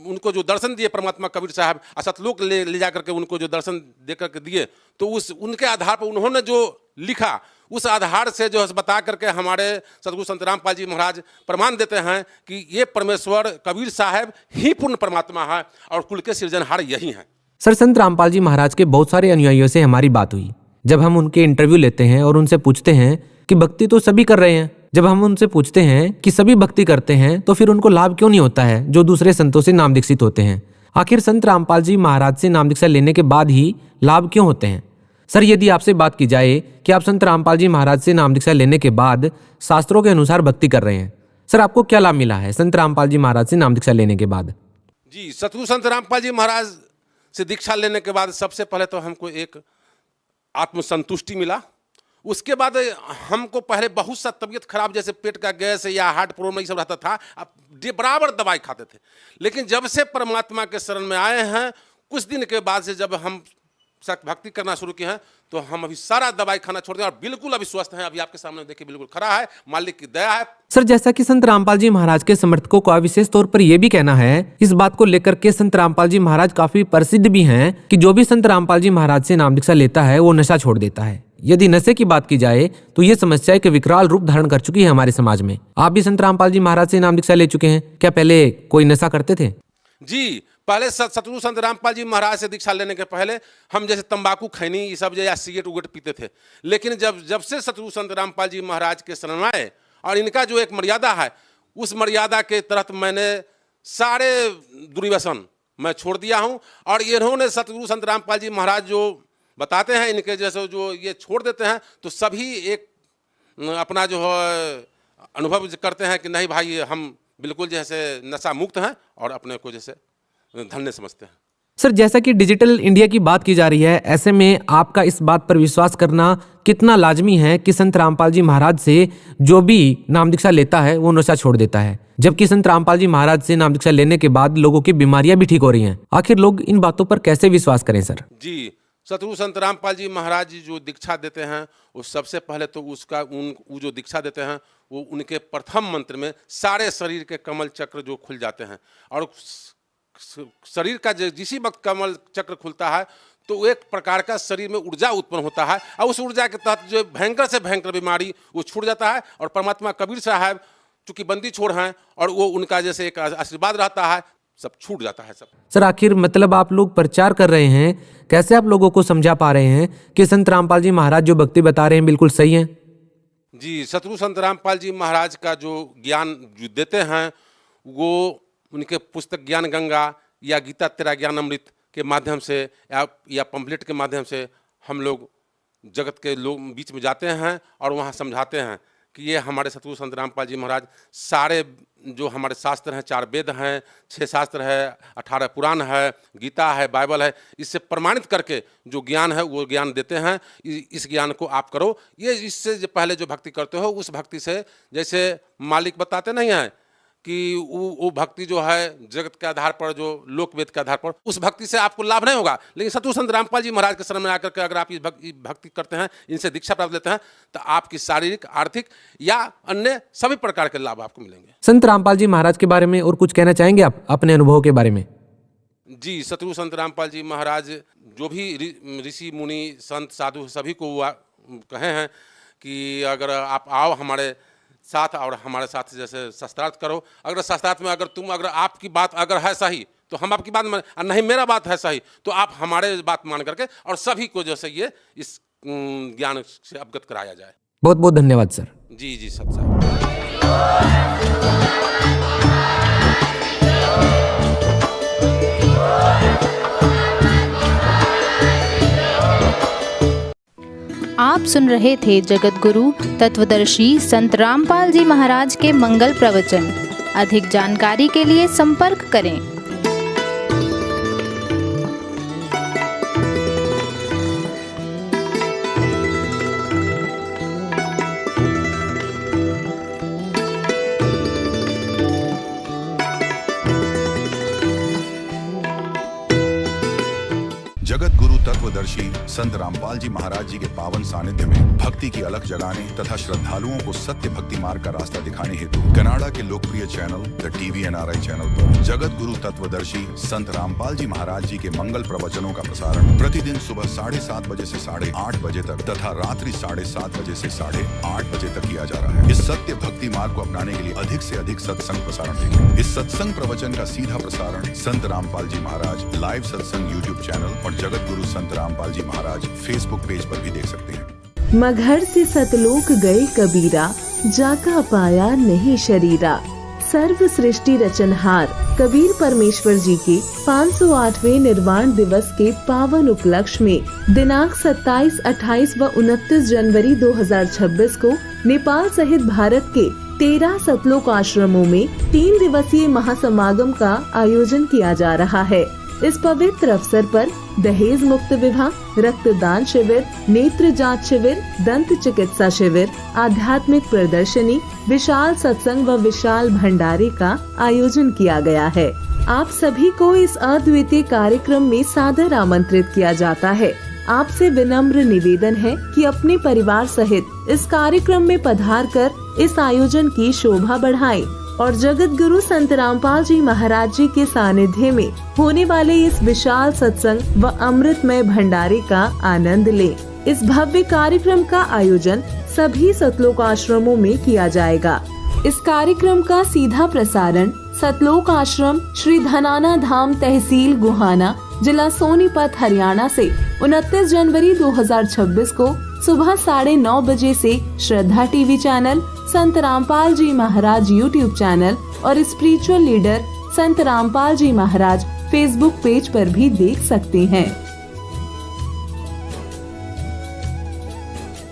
I: उनको जो दर्शन दिए परमात्मा कबीर साहब असतलोक ले जा करके उनको जो दर्शन दे करके दिए, तो उस उनके आधार पर उन्होंने जो लिखा उस आधार से जो है बता करके हमारे सदगुरु संत रामपाल जी महाराज प्रमाण देते हैं कि ये परमेश्वर कबीर साहब ही पूर्ण परमात्मा है और कुल के सृजनहार यही हैं।
H: सर, संत रामपाल जी महाराज के बहुत सारे अनुयायियों से हमारी बात हुई। जब हम उनके इंटरव्यू लेते हैं और उनसे पूछते हैं कि भक्ति तो सभी कर रहे हैं, जब हम उनसे पूछते हैं कि सभी भक्ति करते हैं तो फिर उनको लाभ क्यों नहीं होता है जो दूसरे संतों से नाम दीक्षित होते हैं? आखिर संत रामपाल जी महाराज से नाम दीक्षा लेने के बाद ही लाभ क्यों होते हैं? सर, यदि आपसे बात की जाए कि आप संत रामपाल जी महाराज से नाम दीक्षा लेने के बाद शास्त्रों के अनुसार भक्ति कर रहे हैं, सर आपको क्या लाभ मिला है संत रामपाल जी महाराज से नाम दीक्षा लेने के बाद?
I: जी, सतगुरु संत रामपाल जी महाराज से दीक्षा लेने के बाद सबसे पहले तो हमको एक आत्मसंतुष्टि मिला। उसके बाद हमको पहले बहुत सा तबीयत खराब जैसे पेट का गैस या हार्ट प्रॉब्लम ये सब रहता था, अब बराबर दवाई खाते थे। लेकिन जब से परमात्मा के शरण में आए हैं, कुछ दिन के बाद से जब हम भक्ति करना शुरू किए हैं, तो हम अभी सारा दवाई खाना छोड़ दिया और बिल्कुल अभी स्वस्थ हैं। अभी आपके सामने देखिए बिल्कुल खड़ा है, मालिक की दया है।
H: सर, जैसा कि संत रामपाल जी महाराज के समर्थकों का विशेष तौर पर यह भी कहना है, इस बात को लेकर के संत रामपाल जी महाराज काफी प्रसिद्ध भी हैं कि जो भी संत रामपाल जी महाराज से नाम दीक्षा लेता है वो नशा छोड़ देता है। यदि नशे की बात की जाए तो ये समस्या एक विकराल रूप धारण कर चुकी है हमारे समाज में। आप भी संत रामपाल जी महाराज से नाम दीक्षा ले चुके हैं, क्या पहले कोई नशा करते थे?
I: जी, पहले सतगुरु संत रामपाल जी महाराज से दीक्षा लेने के पहले हम जैसे तंबाकू, खैनी ये सब या सिगरेट उगरेट पीते थे। लेकिन जब से सतगुरु संत रामपाल जी महाराज के शरण आए और इनका जो एक मर्यादा है, उस मर्यादा के तहत मैंने सारे दुर्व्यसन मैं छोड़ दिया हूँ। और इन्होंने सतगुरु संत रामपाल जी महाराज जो बताते हैं, इनके जैसे जो ये छोड़ देते हैं, तो सभी एक अपना जो है अनुभव करते हैं कि नहीं भाई, हम बिल्कुल जैसे नशा मुक्त हैं और अपने को जैसे धन्य समझते हैं।
H: सर, जैसा कि डिजिटल इंडिया की बात की जा रही है, ऐसे में आपका इस बात पर विश्वास करना कितना लाजमी है कि संत रामपाल जी महाराज से जो भी नाम दीक्षा लेता है वो नशा छोड़ देता है, जबकि संत रामपाल जी महाराज से नाम दीक्षा लेने के बाद लोगों की बीमारियां भी ठीक हो रही हैं। आखिर लोग इन बातों पर कैसे विश्वास करें सर?
I: जी, सतगुरु संत रामपाल जी महाराज जी जो दीक्षा देते हैं, वो सबसे पहले तो उसका वो जो दीक्षा देते हैं, वो उनके प्रथम मंत्र में सारे शरीर के कमल चक्र जो खुल जाते हैं। और शरीर का जिसी वक्त कमल चक्र खुलता है तो एक प्रकार का शरीर में ऊर्जा उत्पन्न होता है और उस ऊर्जा के तहत जो भयंकर से भयंकर बीमारी वो छूट जाता है। और परमात्मा कबीर साहब चूंकि बंदी छोड़ हैं और वो उनका जैसे एक आशीर्वाद रहता है, सब छूट जाता है सब।
H: सर, आखिर मतलब आप लोग प्रचार कर रहे हैं, कैसे आप लोगों को समझा पा रहे हैं कि संत रामपाल जी महाराज जो भक्ति बता रहे हैं बिल्कुल सही है?
I: जी, सतगुरु संत रामपाल जी महाराज का जो ज्ञान जो देते हैं, वो उनके पुस्तक ज्ञान गंगा या गीता तेरा ज्ञान अमृत के माध्यम से या पंपलेट के माध्यम से हम लोग जगत के लोग बीच में जाते हैं और वहाँ समझाते हैं कि ये हमारे सतगुरु संत रामपाल जी महाराज सारे जो हमारे शास्त्र हैं, 4 वेद हैं, 6 शास्त्र है, 18 पुराण है, गीता है, बाइबल है, इससे प्रमाणित करके जो ज्ञान है वो ज्ञान देते हैं। इस ज्ञान को आप करो। ये इससे जो पहले जो भक्ति करते हो उस भक्ति से जैसे मालिक बताते नहीं हैं कि वो भक्ति जो है जगत के आधार पर, जो लोक वेद के आधार पर, उस भक्ति से आपको लाभ नहीं होगा। लेकिन सतगुरु संत रामपाल जी महाराज के शरण में आकर के अगर आप इस भक्ति करते हैं, इनसे दीक्षा प्राप्त लेते हैं, तो आपकी शारीरिक, आर्थिक या अन्य सभी प्रकार के लाभ आपको मिलेंगे।
H: संत रामपाल जी महाराज के बारे में और कुछ कहना चाहेंगे आप अपने अनुभव के बारे में?
I: जी, सतगुरु संत रामपाल जी महाराज जो भी ऋषि मुनि संत साधु सभी को कहे हैं कि अगर आप आओ हमारे साथ और हमारे साथ जैसे शास्त्रार्थ करो। अगर शास्त्रार्थ में अगर आपकी बात अगर है सही तो हम आपकी बात मान, नहीं मेरा बात है सही तो आप हमारे बात मान करके और सभी को जैसे ये इस ज्ञान से अवगत कराया जाए।
H: बहुत बहुत धन्यवाद सर।
I: जी जी सत साहब।
J: आप सुन रहे थे जगत गुरु तत्वदर्शी संत रामपाल जी महाराज के मंगल प्रवचन। अधिक जानकारी के लिए संपर्क करें।
F: जगत गुरु तत्वदर्शी
A: तत्वदर्शी संत रामपाल जी महाराज जी के पावन सानिध्य में भक्ति की अलख जगाने तथा श्रद्धालुओं को सत्य भक्ति मार्ग का रास्ता दिखाने हेतु कनाडा के लोकप्रिय channel the TV NRI channel पर जगत गुरु तत्वदर्शी संत रामपाल जी महाराज जी के मंगल प्रवचनों का प्रसारण प्रतिदिन सुबह 7:30 बजे से 8:30 बजे तक तथा रात्रि 7:30 बजे से 8:30 बजे तक किया जा रहा है। इस सत्य भक्ति मार्ग को अपनाने के लिए अधिक से अधिक सत्संग प्रसारण देखें। इस सत्संग प्रवचन का सीधा प्रसारण संत रामपाल जी महाराज लाइव सत्संग YouTube चैनल और जगत गुरु संत रामपाल जी महाराज फेसबुक पेज पर भी देख सकते हैं।
K: मगहर से सतलोक गए कबीरा, जाका पाया नहीं शरीरा। सर्व सृष्टि रचनहार कबीर परमेश्वर जी के 508वें निर्वाण दिवस के पावन उपलक्ष्य में दिनांक 27, 28 व 29 जनवरी 2026 को नेपाल सहित भारत के 13 सतलोक आश्रमों में 3 दिवसीय महासमागम का आयोजन किया जा रहा है। इस पवित्र अवसर पर दहेज मुक्त विवाह, रक्तदान शिविर, नेत्र जांच शिविर, दंत चिकित्सा शिविर, आध्यात्मिक प्रदर्शनी, विशाल सत्संग व विशाल भंडारे का आयोजन किया गया है। आप सभी को इस अद्वितीय कार्यक्रम में सादर आमंत्रित किया जाता है। आपसे विनम्र निवेदन है कि अपने परिवार सहित इस कार्यक्रम में पधार कर इस आयोजन की शोभा बढ़ाएं और जगत गुरु संत रामपाल जी महाराज जी के सानिध्य में होने वाले इस विशाल सत्संग व अमृतमय भंडारे का आनंद लें। इस भव्य कार्यक्रम का आयोजन सभी सतलोक आश्रमों में किया जाएगा। इस कार्यक्रम का सीधा प्रसारण सतलोक आश्रम श्री धनाना धाम तहसील गुहाना जिला सोनीपत हरियाणा से 29 जनवरी 2026 को सुबह 9:30 बजे से श्रद्धा टीवी चैनल, संत रामपाल जी महाराज YouTube चैनल और स्पिरिचुअल लीडर संत रामपाल जी महाराज फेसबुक पेज पर भी देख सकते हैं।